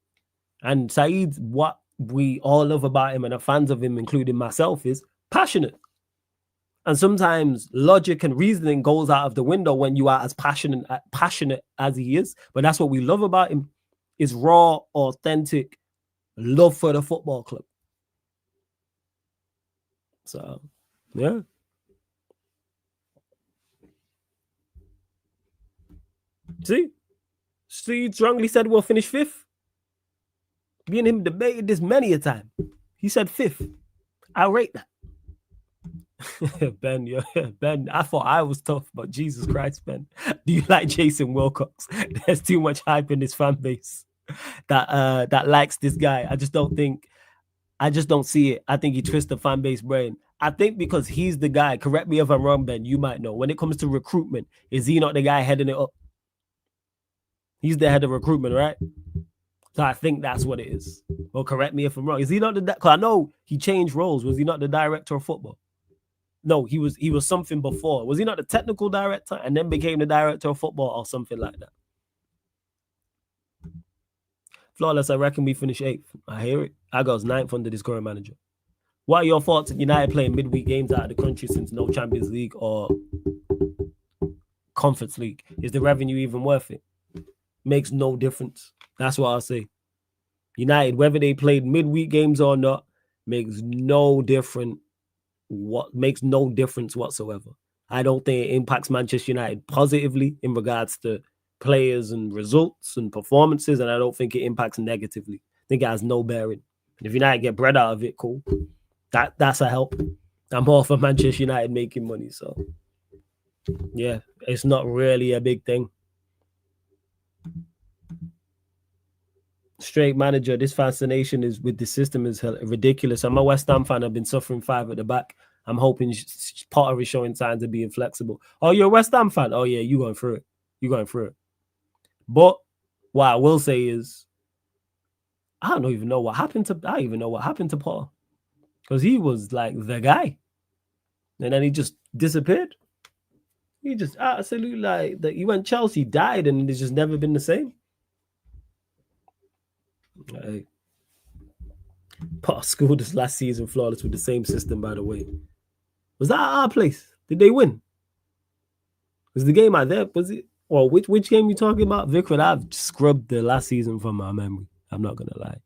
And Saeed, what we all love about him and are fans of him, including myself, is passionate. And sometimes logic and reasoning goes out of the window when you are as passionate as he is. But that's what we love about him, is raw, authentic love for the football club. So, yeah. See, strongly said we'll finish 5th. Me and him debated this many a time. He said 5th. I rate that. Ben, Ben, I thought I was tough, but Jesus Christ, Ben. Do you like Jason Wilcox? There's too much hype in this fan base that likes this guy. I just don't see it. I think he twists the fan base brain. I think because he's the guy, correct me if I'm wrong, Ben, you might know. When it comes to recruitment, is he not the guy heading it up? He's the head of recruitment, right? So I think that's what it is. Well, correct me if I'm wrong. Is he not the? Because I know he changed roles. Was he not the director of football? No, he was something before. Was he not the technical director and then became the director of football or something like that? Flawless, I reckon we finish 8th. I hear it. I goes 9th under this current manager. What are your thoughts on United playing midweek games out of the country since no Champions League or Conference League? Is the revenue even worth it? Makes no difference. That's what I'll say. United, whether they played midweek games or not, makes no difference whatsoever. I don't think it impacts Manchester United positively in regards to players and results and performances, and I don't think it impacts negatively. I think it has no bearing. And if United get bread out of it, cool. That's a help. I'm all for Manchester United making money, so yeah, it's not really a big thing. Straight manager, this fascination is with the system is ridiculous. I'm a West Ham fan. I've been suffering 5 at the back. I'm hoping Potter is showing signs of being flexible. Oh, you're a West Ham fan? Oh, yeah, you're going through it. But what I will say is, I don't even know what happened to Potter. Because he was like the guy. And then he just disappeared. He just absolutely he went Chelsea, died, and it's just never been the same. Hey. Potter scored this last season flawless with the same system, by the way. Was that at our place? Did they win? Was the game out there? Was it? Well, which game you talking about? Vickford, I've scrubbed the last season from my memory. I'm not gonna lie.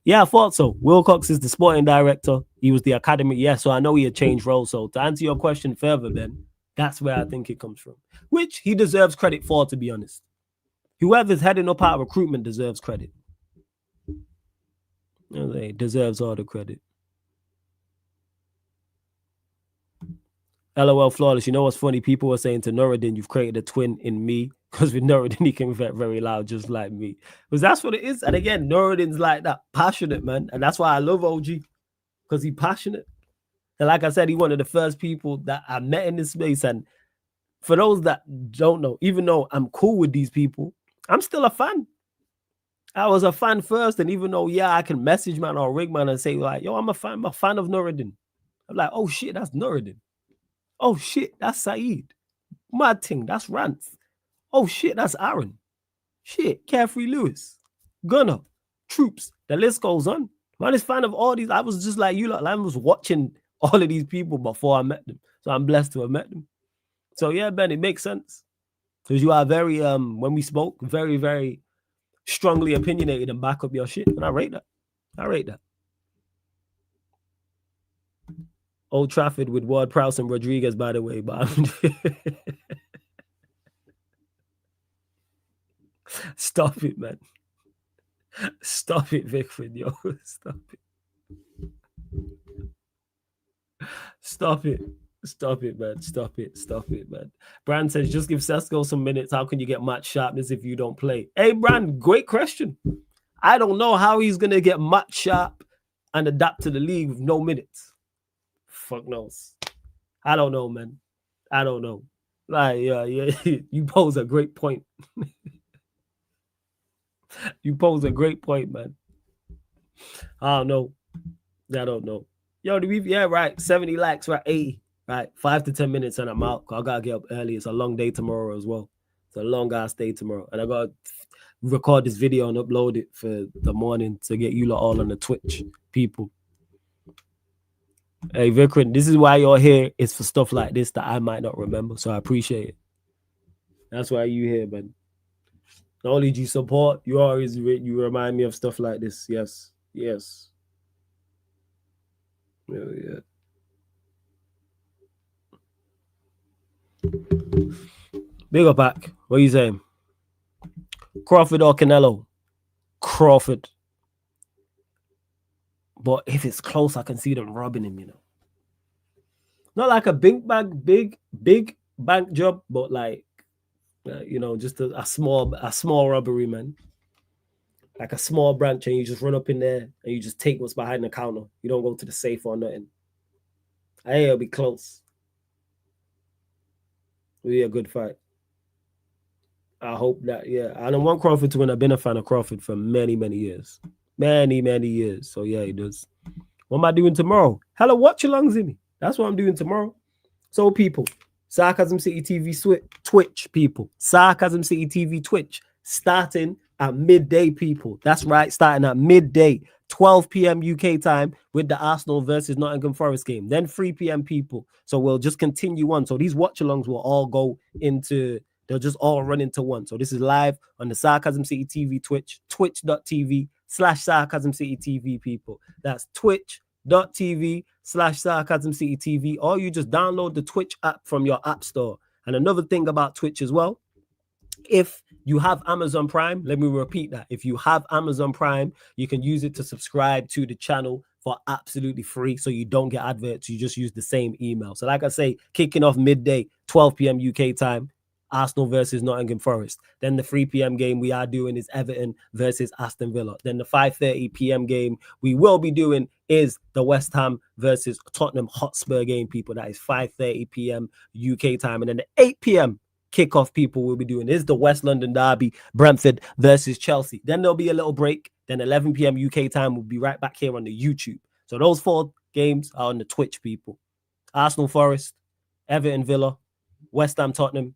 Yeah, I thought so. Wilcox is the sporting director. He was the academy. Yeah, so I know he had changed roles. So to answer your question further, then that's where I think it comes from. Which he deserves credit for, to be honest. Whoever's heading up our recruitment deserves credit. He deserves all the credit. LOL flawless. You know what's funny? People were saying to Nuruddin, you've created a twin in me. Because with Nuruddin, he can get very loud just like me. Because that's what it is. And again, Nuruddin's like that, passionate, man. And that's why I love OG. Because he's passionate. And like I said, he's one of the first people that I met in this space. And for those that don't know, even though I'm cool with these people, I'm still a fan. I was a fan first. And even though, yeah, I can message man or ring man and say like, yo, I'm a fan of Nuruddin. I'm like, oh shit, that's Nuruddin. Oh shit, that's Saeed. Mad thing, that's Rance. Oh shit, that's Aaron. Shit, Carefree Lewis. Gunner. Troops. The list goes on. Man is fan of all these. I was just like you lot. I was watching all of these people before I met them. So I'm blessed to have met them. So yeah, Ben, it makes sense. Because you are very, when we spoke, very, very strongly opinionated and back up your shit. And I rate that. I rate that. Old Trafford with Ward-Prowse and Rodriguez, by the way. But stop it, man. Stop it, Vickford, yo. Stop it. Stop it. Stop it, man. Stop it. Stop it, man. Brand says, just give Sesko some minutes. How can you get match sharpness if you don't play? Hey, Brand, great question. I don't know how he's going to get match sharp and adapt to the league with no minutes. Fuck knows. I don't know, man. I don't know. Like, yeah, you pose a great point. You pose a great point, man. I don't know. I don't know. Yo, yeah, right. 70 likes, right? 80. Right. 5 to 10 minutes and I'm out. I gotta get up early. It's a long day tomorrow as well. It's a long ass day tomorrow. And I gotta record this video and upload it for the morning to get you lot all on the Twitch, people. Hey, Vikram, this is why you're here. It's for stuff like this that I might not remember. So I appreciate it. That's why you here, man. Not only do you support, you always you remind me of stuff like this. Yes. Yes. Yeah. Big up back. What are you saying? Crawford or Canelo? Crawford. But if it's close, I can see them robbing him, you know. Not like a big bank job, but like, you know, just a small robbery, man. Like a small branch, and you just run up in there and you just take what's behind the counter. You don't go to the safe or nothing. Hey, it'll be close. It'll be a good fight. I hope that, yeah. I don't want Crawford to win. I've been a fan of Crawford for many, many years. Many, many years. So, yeah, he does. What am I doing tomorrow? Hello, watch along, Zimmy. That's what I'm doing tomorrow. So, people, Sarcasm City TV Twitch, people. Sarcasm City TV Twitch, starting at midday, people. That's right, starting at midday, 12 p.m. UK time with the Arsenal versus Nottingham Forest game. Then 3 p.m. people. So, we'll just continue on. So, these watch-alongs will all go into... They'll just all run into one. So this is live on the Sarcasm City TV Twitch, twitch.tv/Sarcasm City TV, people. That's twitch.tv/Sarcasm City TV. Or you just download the Twitch app from your app store. And another thing about Twitch as well, if you have Amazon Prime, let me repeat that. If you have Amazon Prime, you can use it to subscribe to the channel for absolutely free. So you don't get adverts. You just use the same email. So like I say, kicking off midday, 12 p.m. UK time, Arsenal versus Nottingham Forest. Then the 3 p.m. game we are doing is Everton versus Aston Villa. Then the 5:30 p.m. game we will be doing is the West Ham versus Tottenham Hotspur game, people. That is 5:30 p.m. UK time. And then the 8 p.m. kickoff, people, will be doing is the West London derby, Brentford versus Chelsea. Then there'll be a little break. Then 11 p.m. UK time, we'll be right back here on the YouTube. So those 4 games are on the Twitch, people. Arsenal Forest, Everton Villa, West Ham Tottenham,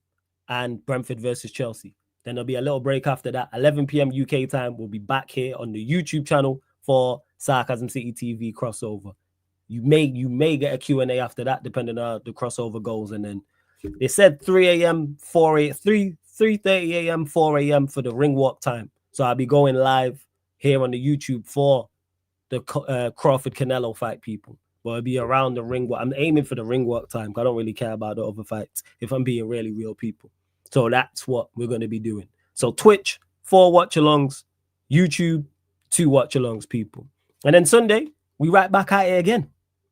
and Brentford versus Chelsea. Then there'll be a little break after that. 11 p.m. UK time. We'll be back here on the YouTube channel for Sarcasm City TV crossover. You may get a Q&A after that, depending on how the crossover goes. And then they said 3 a.m., 3:30 a.m., 4 a.m. for the ring walk time. So I'll be going live here on the YouTube for the Crawford Canelo fight, people. But it'll be around the ring walk. I'm aiming for the ring walk time. I don't really care about the other fights if I'm being really real, people. So that's what we're going to be doing. So Twitch, 4 watch-alongs. YouTube, 2 watch-alongs, people. And then Sunday, we right back at it again.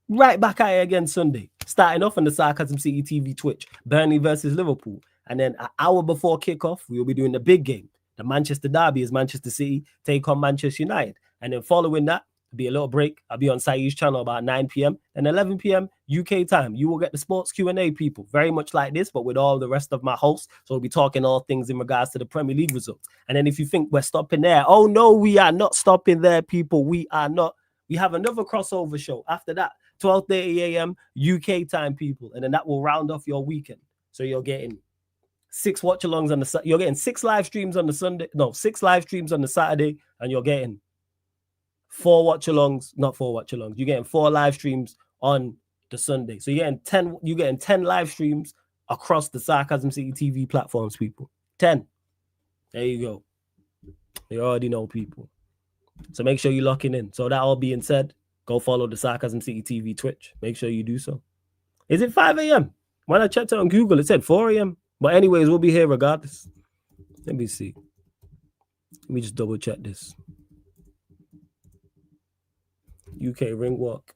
Right back at it again Sunday. Starting off on the Sarcasm City TV Twitch. Burnley versus Liverpool. And then an hour before kickoff, we will be doing the big game. The Manchester Derby is Manchester City take on Manchester United. And then following that, there'll be a little break. I'll be on Saeed's channel about 9 p.m. and 11 p.m. UK time. You will get the sports Q&A, people. Very much like this, but with all the rest of my hosts. So we'll be talking all things in regards to the Premier League results. And then if you think we're stopping there, oh no, we are not stopping there, people. We are not. We have another crossover show after that. 12:30 a.m. UK time, people. And then that will round off your weekend. So you're getting 6 watch-alongs on the... You're getting 6 live streams on the Sunday. No, 6 live streams on the Saturday. And you're getting 4 watch-alongs. Not 4 watch-alongs. You're getting 4 live streams on the Sunday. So you're getting 10 live streams across the Sarcasm City TV platforms, people. 10. There you go. You already know, people. So make sure you're locking in. So that all being said, go follow the Sarcasm City TV Twitch. Make sure you do so. Is it 5 a.m.? When I checked it on Google, it said 4 a.m. But anyways, we'll be here regardless. Let me see. Let me just double check this. UK ring walk.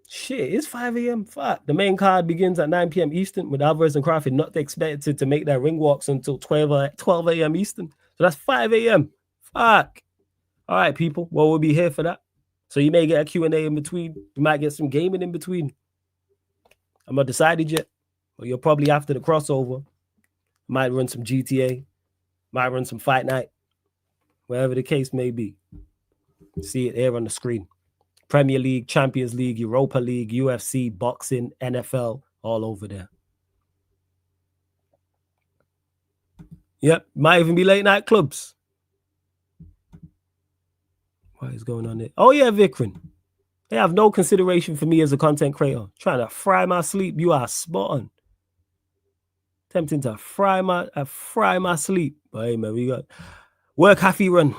Shit, it's 5 a.m. Fuck. The main card begins at 9 p.m. Eastern with Alvarez and Crawford not expected to make their ring walks until 12 a.m. Eastern. So that's 5 a.m. Fuck. All right, people. Well, we'll be here for that. So you may get a Q&A in between. You might get some gaming in between. I'm not decided yet. But you're probably after the crossover. Might run some GTA. Might run some Fight Night. Wherever the case may be. See it here on the screen. Premier League, Champions League, Europa League, UFC, boxing, NFL, all over there. Yep, might even be late night clubs. What is going on there? Oh yeah, Vikran. They have no consideration for me as a content creator. Trying to fry my sleep. You are spot on. Tempting to fry my sleep. But hey man, we got work happy run.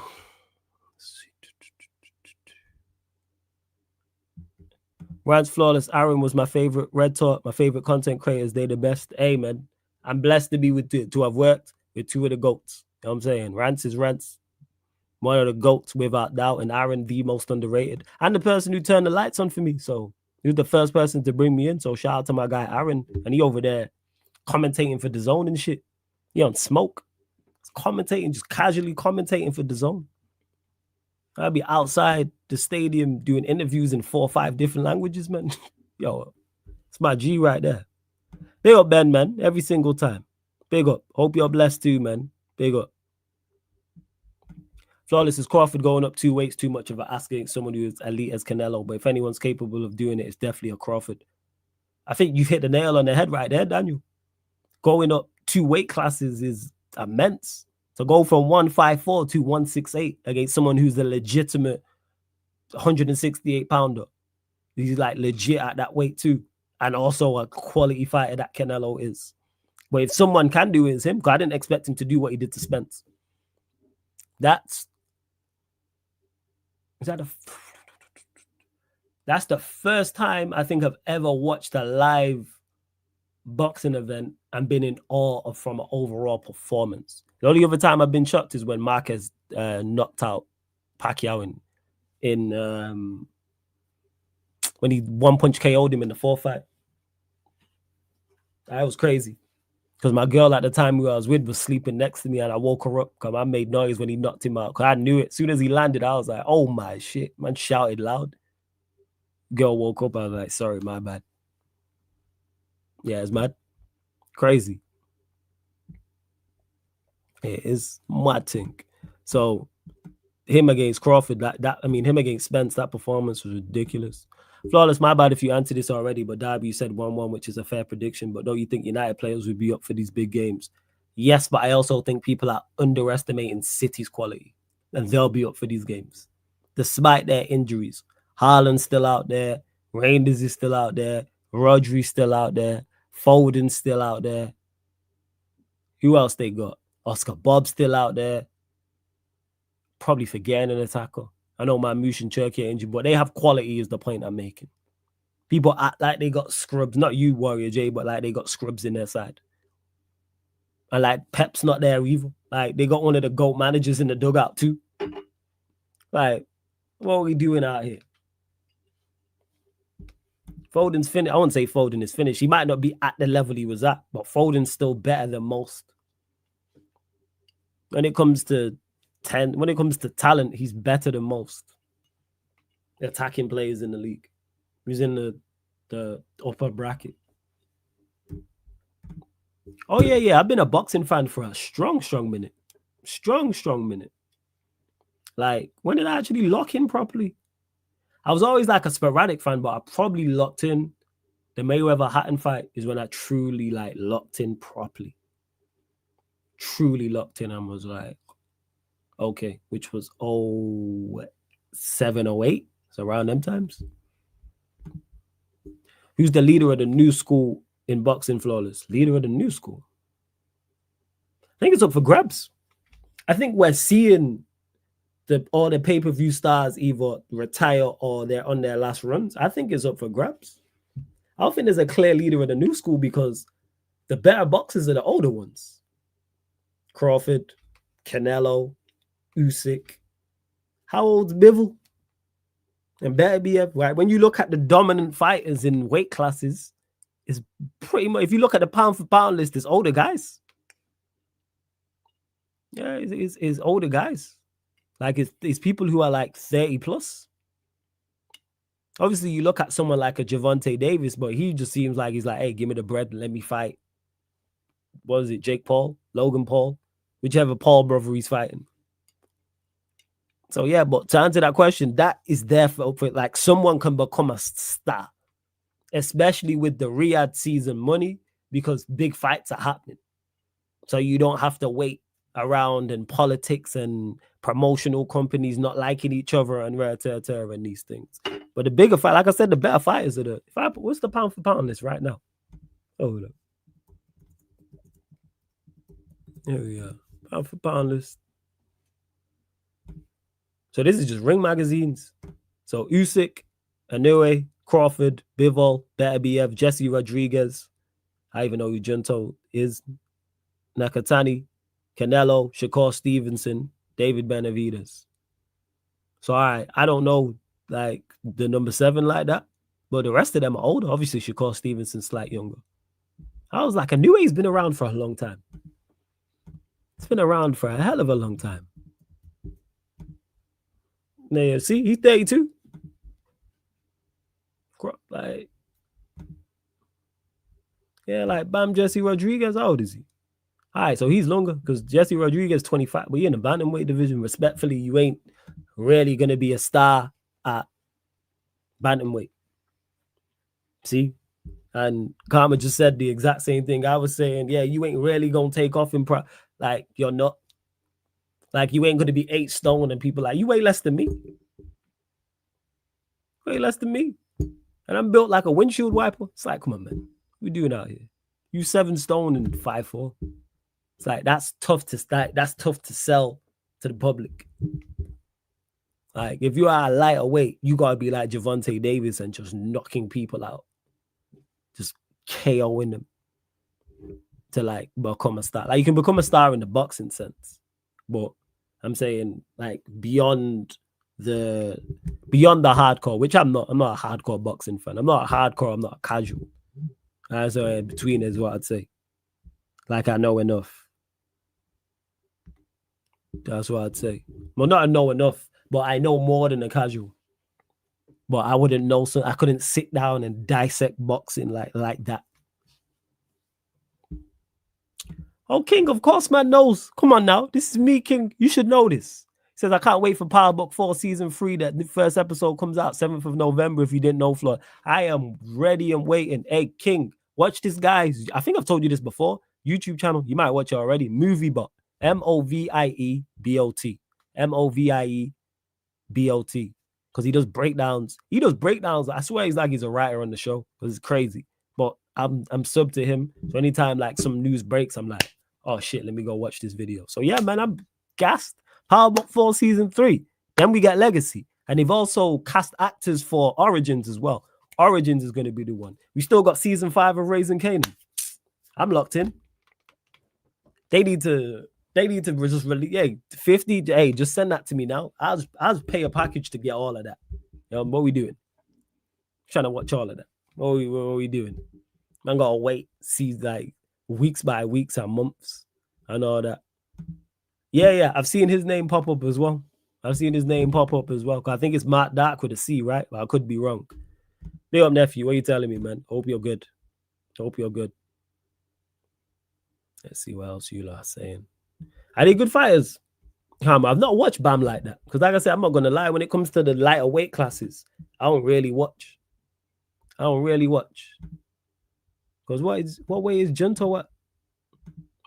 Rance Flawless, Aaron was my favorite. Red Talk, my favorite content creators. They the best. Hey man, I'm blessed to be to have worked with 2 of the GOATs. You know what I'm saying? Rance is Rance. One of the GOATs without doubt, and Aaron, the most underrated. And the person who turned the lights on for me. So he was the first person to bring me in. So shout out to my guy Aaron. And he over there commentating for the zone and shit. He on smoke. He's commentating, just casually commentating for the zone. I'll be outside the stadium doing interviews in 4 or 5 different languages, man. Yo, it's my G right there. Big up, Ben, man, every single time. Big up. Hope you're blessed too, man. Big up. Flawless, is Crawford going up 2 weights too much of an ask against someone who is elite as Canelo? But if anyone's capable of doing it, it's definitely a Crawford. I think you've hit the nail on the head right there, Daniel. Going up 2 weight classes is immense. To go from 154 to 168 against someone who's a legitimate 168 pounder. He's like legit at that weight too. And also a quality fighter that Canelo is. But if someone can do it, it's him. Because I didn't expect him to do what he did to Spence. That's the first time I think I've ever watched a live boxing event and been in awe from an overall performance. The only other time I've been shocked is when Marquez knocked out Pacquiao in when he 1-punch KO'd him in the 4th fight. That was crazy. Because my girl at the time who I was with was sleeping next to me and I woke her up because I made noise when he knocked him out. Because I knew it. As soon as he landed, I was like, oh my shit. Man shouted loud. Girl woke up. I was like, sorry, my bad. Yeah, it's mad. Crazy. It is mad thing. So him against Crawford, him against Spence, that performance was ridiculous. Flawless, my bad if you answered this already, but Darby, you said 1-1, which is a fair prediction. But don't you think United players would be up for these big games? Yes, but I also think people are underestimating City's quality, and they'll be up for these games, despite their injuries. Haaland's still out there. Reinders is still out there. Rodri's still out there. Foden's still out there. Who else they got? Oscar Bob's still out there. Probably forgetting an attacker. I know Mamouche and Turkey are injured, but they have quality is the point I'm making. People act like they got scrubs. Not you, Warrior J, but like they got scrubs in their side. And like Pep's not there either. Like they got one of the GOAT managers in the dugout too. Like, what are we doing out here? Foden's finished. I wouldn't say Foden is finished. He might not be at the level he was at, but Foden's still better than most. When it comes to talent, he's better than most attacking players in the league. He's in the upper bracket. Oh, yeah. I've been a boxing fan for a strong minute. Strong minute. Like, when did I actually lock in properly? I was always like a sporadic fan, but I probably locked in. The Mayweather-Hatton fight is when I truly like locked in properly. Truly locked in and was like, okay, which was 07, 08. So around them times. Who's the leader of the new school in boxing, Flawless? Leader of the new school. I think it's up for grabs. I think we're seeing all the pay-per-view stars either retire or they're on their last runs. I think it's up for grabs. I don't think there's a clear leader of the new school because the better boxers are the older ones. Crawford, Canelo, Usyk. How old's Bivol? And Beterbiev, right? When you look at the dominant fighters in weight classes, it's pretty much, if you look at the pound for pound list, it's older guys. Yeah, it's older guys. Like it's people who are like 30 plus. Obviously, you look at someone like a Gervonta Davis, but he just seems like he's like, hey, give me the bread and let me fight. What is it? Jake Paul? Logan Paul? Whichever Paul brother he's fighting. So, yeah, but to answer that question, that is there for like someone can become a star, especially with the Riyadh season money, because big fights are happening. So you don't have to wait around and politics and promotional companies not liking each other and and these things. But the bigger fight, like I said, the better fighters are what's the pound for pound list right now? Oh, look. Here we are. Pound for pound list. So this is just Ring magazines. So Usyk, Inoue, Crawford, Bivol, Beterbiev, Jesse Rodriguez. I even know who Junto is. Nakatani, Canelo, Shakur Stevenson, David Benavidez. So I don't know like the number 7 like that, but the rest of them are older. Obviously, Shakur Stevenson's slightly younger. I was like, Inoue's been around for a long time. It's been around for a hell of a long time. Yeah, see, he's 32. Like, yeah, like Bam Jesse Rodriguez. How old is he? All right, so he's longer because Jesse Rodriguez 25. But you're in the bantamweight division. Respectfully, you ain't really gonna be a star at bantamweight. See, and Karma just said the exact same thing I was saying. Yeah, you ain't really gonna take off in like you're not. Like you ain't gonna be 8 stone and people like you weigh less than me. Way less than me. And I'm built like a windshield wiper. It's like, come on, man. What we doing out here? You 7 stone and 5'4". It's like that's tough to start. That's tough to sell to the public. Like if you are a lighter weight, you gotta be like Gervonta Davis and just knocking people out. Just KOing them to like become a star. Like you can become a star in the boxing sense. But I'm saying like beyond the hardcore, which I'm not a hardcore boxing fan. I'm not a hardcore, I'm not a casual. So in between is what I'd say. Like I know enough. That's what I'd say. Well, not I know enough, but I know more than a casual. But I wouldn't know, so I couldn't sit down and dissect boxing like that. Oh, King, of course, man knows. Come on now. This is me, King. You should know this. Says, I can't wait for Power Book 4 Season 3. That the first episode comes out 7th of November, if you didn't know, Floyd. I am ready and waiting. Hey, King, watch this, guys. I think I've told you this before. YouTube channel. You might watch it already. Moviebot. Moviebot. Moviebot. Because he does breakdowns. I swear he's like he's a writer on the show. Because it's crazy. But I'm sub to him. So anytime like some news breaks, I'm like, oh shit, let me go watch this video. So yeah, man, I'm gassed. Power Book 4 Season 3. Then we get Legacy. And they've also cast actors for Origins as well. Origins is going to be the one. We still got Season 5 of Raising Kanan. I'm locked in. They need to just really, hey, 50, hey, just send that to me now. I'll pay a package to get all of that. What we doing? Trying to watch all of that. What we doing? Man gotta wait, see like weeks by weeks and months and all that. Yeah, I've seen his name pop up as well. Cause I think it's Matt Dark with a C, right? But I could be wrong. Big up, nephew. What are you telling me, man? Hope you're good. Let's see what else you lot are saying. Are they good fighters? I've not watched Bam like that. Because like I said, I'm not gonna lie, when it comes to the lighter weight classes, I don't really watch. Because what weight is Junto at?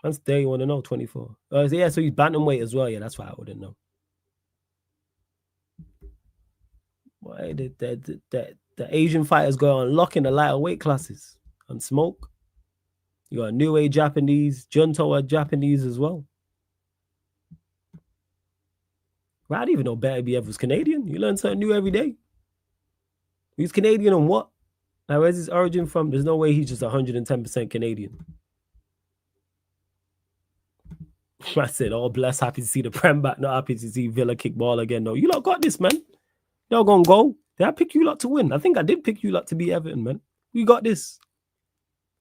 That's there you want to know, 24. Yeah, so he's bantamweight as well. Yeah, that's why I wouldn't know. Why the Asian fighters go on lock in the lighter weight classes and smoke. You got New Age Japanese, Junto are Japanese as well. Well, I didn't even know Better BF was Canadian. You learn something new every day. He's Canadian on what? Now, where's his origin from? There's no way he's just 110% Canadian. I said, all blessed, happy to see the Prem back, not happy to see Villa kick ball again. No, you lot got this, man. Y'all gonna go. Did I pick you lot to win? I think I did pick you lot to beat Everton, man. We got this.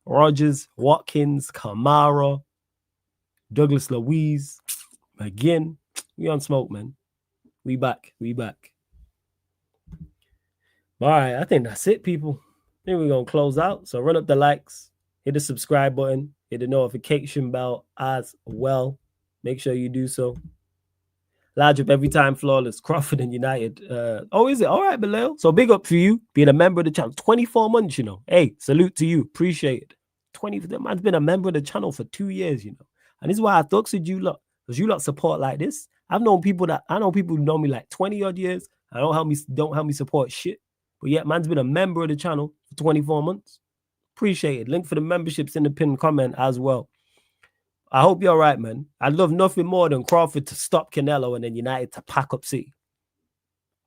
Rogers, Watkins, Kamara, Douglas Luiz, McGinn. We on smoke, man. We back. All right, I think that's it, people. I think we're going to close out. So run up the likes, hit the subscribe button, hit the notification bell as well. Make sure you do so. Large up every time, flawless. Crawford and United. Is it? All right, Bilal. So big up for you being a member of the channel. 24 months, you know. Hey, salute to you. Appreciate it. The man's been a member of the channel for 2 years, you know. And this is why I thugs with you lot. Because you lot support like this. I know people who know me like 20 odd years. I don't help me support shit. But yet, man's been a member of the channel for 24 months. Appreciate it. Link for the memberships in the pinned comment as well. I hope you're right, man. I'd love nothing more than Crawford to stop Canelo and then United to pack up City.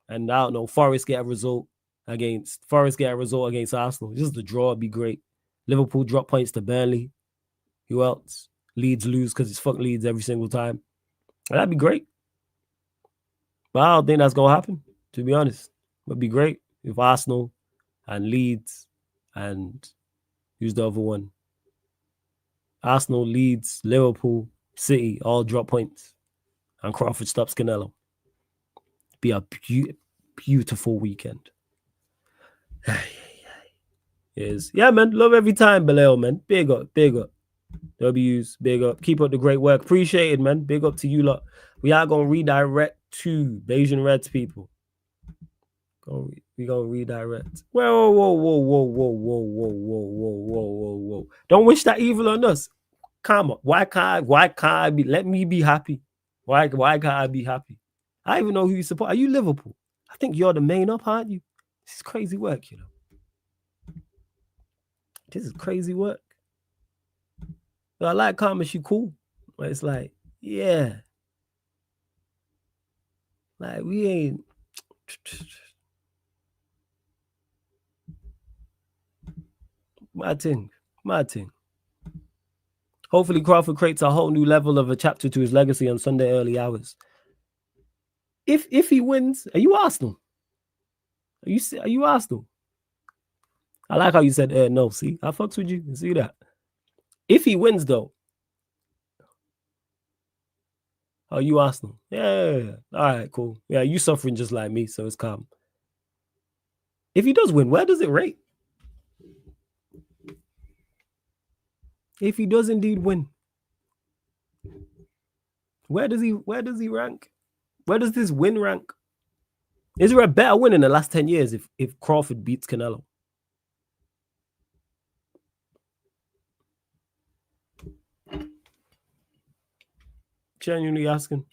And I don't know, Forest get a result against Arsenal. Just the draw would be great. Liverpool drop points to Burnley. Who else? Leeds lose because it's fuck Leeds every single time. And that'd be great. But I don't think that's going to happen, to be honest. It would be great if Arsenal and Leeds and who's the other one? Arsenal, Leeds, Liverpool, City all drop points. And Crawford stops Canelo. Be a beautiful weekend. Is yeah, man. Love every time, Bilal, man. Big up. W's, big up. Keep up the great work. Appreciate it, man. Big up to you lot. We are gonna redirect to Bayesian Reds, people. We gonna redirect. Whoa. Don't wish that evil on us. Come on. Why can't I be? Let me be happy. Why can't I be happy? I even know who you support. Are you Liverpool? I think you're the main up, aren't you? This is crazy work, you know. This is crazy work. But I like Karma, she cool. But it's like, yeah. Like, we ain't. My thing. Hopefully Crawford creates a whole new level of a chapter to his legacy on Sunday early hours. If he wins, are you Arsenal? Are you Arsenal? I like how you said no. See, I fucks with you. See that? If he wins, though, are you Arsenal? Yeah. All right, cool. Yeah, you suffering just like me, so it's calm. If he does win, where does it rate? If he does indeed win, where does he rank? Where does this win rank? Is there a better win in the last 10 years if Crawford beats Canelo? Genuinely asking.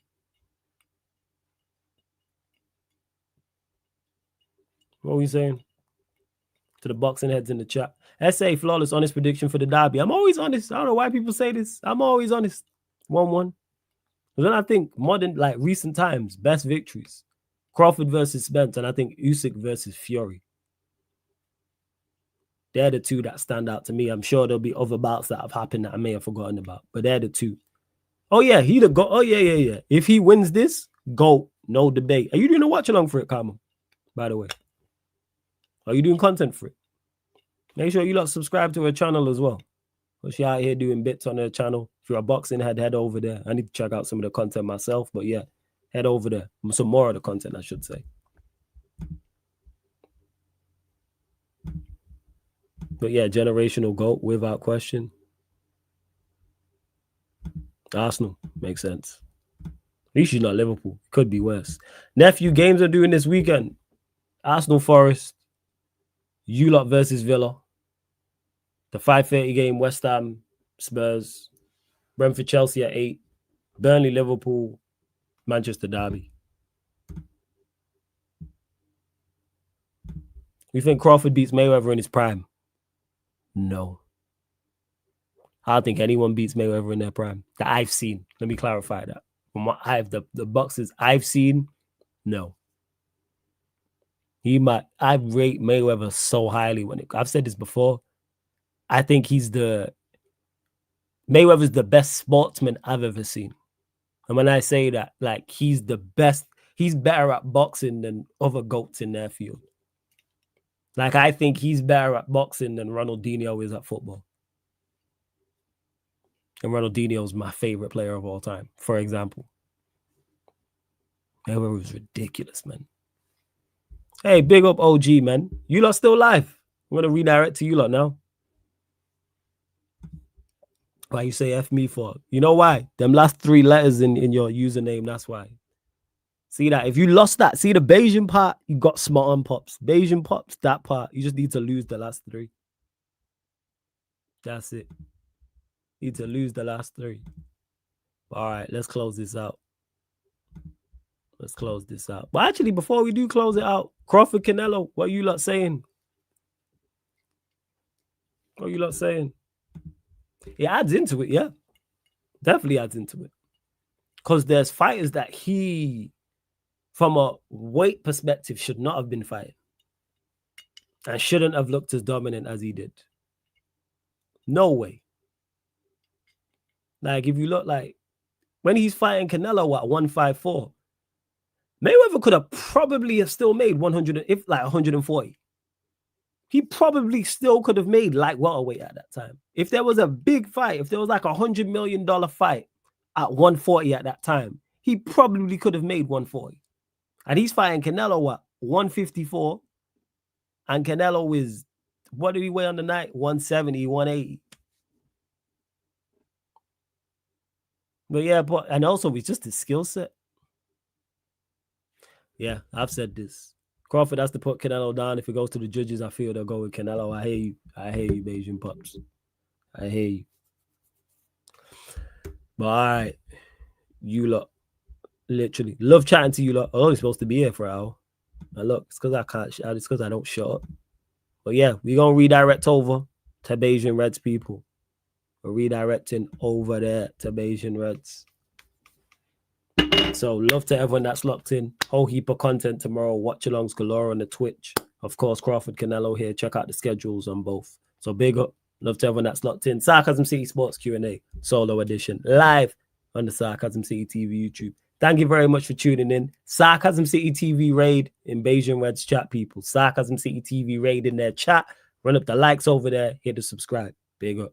What are we saying? To the boxing heads in the chat. SA, flawless, honest prediction for the derby. I'm always honest. I don't know why people say this. I'm always honest. 1-1. But then I think modern, like recent times, best victories. Crawford versus Spence, and I think Usyk versus Fury. They're the two that stand out to me. I'm sure there'll be other bouts that have happened that I may have forgotten about, but they're the two. Oh, yeah, he'd have got. Oh, yeah. If he wins this, GOAT, no debate. Are you doing a watch along for it, Carmel? By the way, are you doing content for it? Make sure you lot subscribe to her channel as well. Because she out here doing bits on her channel. If you're a boxing head over there. I need to check out some of the content myself, but yeah, head over there. Some more of the content, I should say. But yeah, generational GOAT without question. Arsenal makes sense. At least she's not Liverpool. Could be worse. Nephew, games are doing this weekend. Arsenal Forest. You lot versus Villa. The 5:30 game, West Ham Spurs. Brentford Chelsea at 8. Burnley Liverpool. Manchester Derby. You think Crawford beats Mayweather in his prime? No. I don't think anyone beats Mayweather in their prime that I've seen. Let me clarify that. From what the boxes I've seen, no. I rate Mayweather so highly I've said this before. I think Mayweather's the best sportsman I've ever seen. And when I say that, like he's the best, he's better at boxing than other GOATs in their field. Like I think he's better at boxing than Ronaldinho is at football. And Ronaldinho's my favorite player of all time, for example. Mayweather was ridiculous, man. Hey, big up OG, man. You lot still live. I'm going to redirect to you lot now. Why you say F me for? You know why? Them last 3 letters in your username, that's why. See that? If you lost that, see the Bayesian part, you got smart on pops. Bayesian pops, that part. You just need to lose the last 3. That's it. You need to lose the last 3. All right, let's close this out. Let's close this out. But actually, before we do close it out, Crawford Canelo, what are you lot saying? What are you lot saying? It adds into it, yeah. Definitely adds into it. Because there's fighters that he, from a weight perspective, should not have been fighting. And shouldn't have looked as dominant as he did. No way. Like, if you look like, when he's fighting Canelo at 154, Mayweather could have probably have still made 140. He probably still could have made like welterweight at that time. If there was a big fight, if there was like $100 million fight at 140 at that time, he probably could have made 140. And he's fighting Canelo at 154. And Canelo is, what did he weigh on the night? 170, 180. But yeah, and also it's just his skill set. Yeah, I've said this. Crawford has to put Canelo down. If it goes to the judges, I feel they'll go with Canelo. I hear you. I hear you, Bayesian Pups. I hear you. But all right, you lot, literally love chatting to you lot. I'm only supposed to be here for an hour. And look, it's because I can't. It's because I don't shut up. But yeah, we're gonna redirect over to Bayesian Reds people. We're redirecting over there to Bayesian Reds. So love to everyone that's locked in. Whole heap of content tomorrow. Watch alongs galore on the Twitch. Of course, Crawford Canelo here. Check out the schedules on both. So big up. Love to everyone that's locked in. Sarcasm City Sports Q&A solo edition live on the Sarcasm City TV YouTube. Thank you very much for tuning in. Sarcasm City TV raid in Bayesian Reds chat, people. Sarcasm City TV raid in their chat. Run up the likes over there. Hit the subscribe. Big up.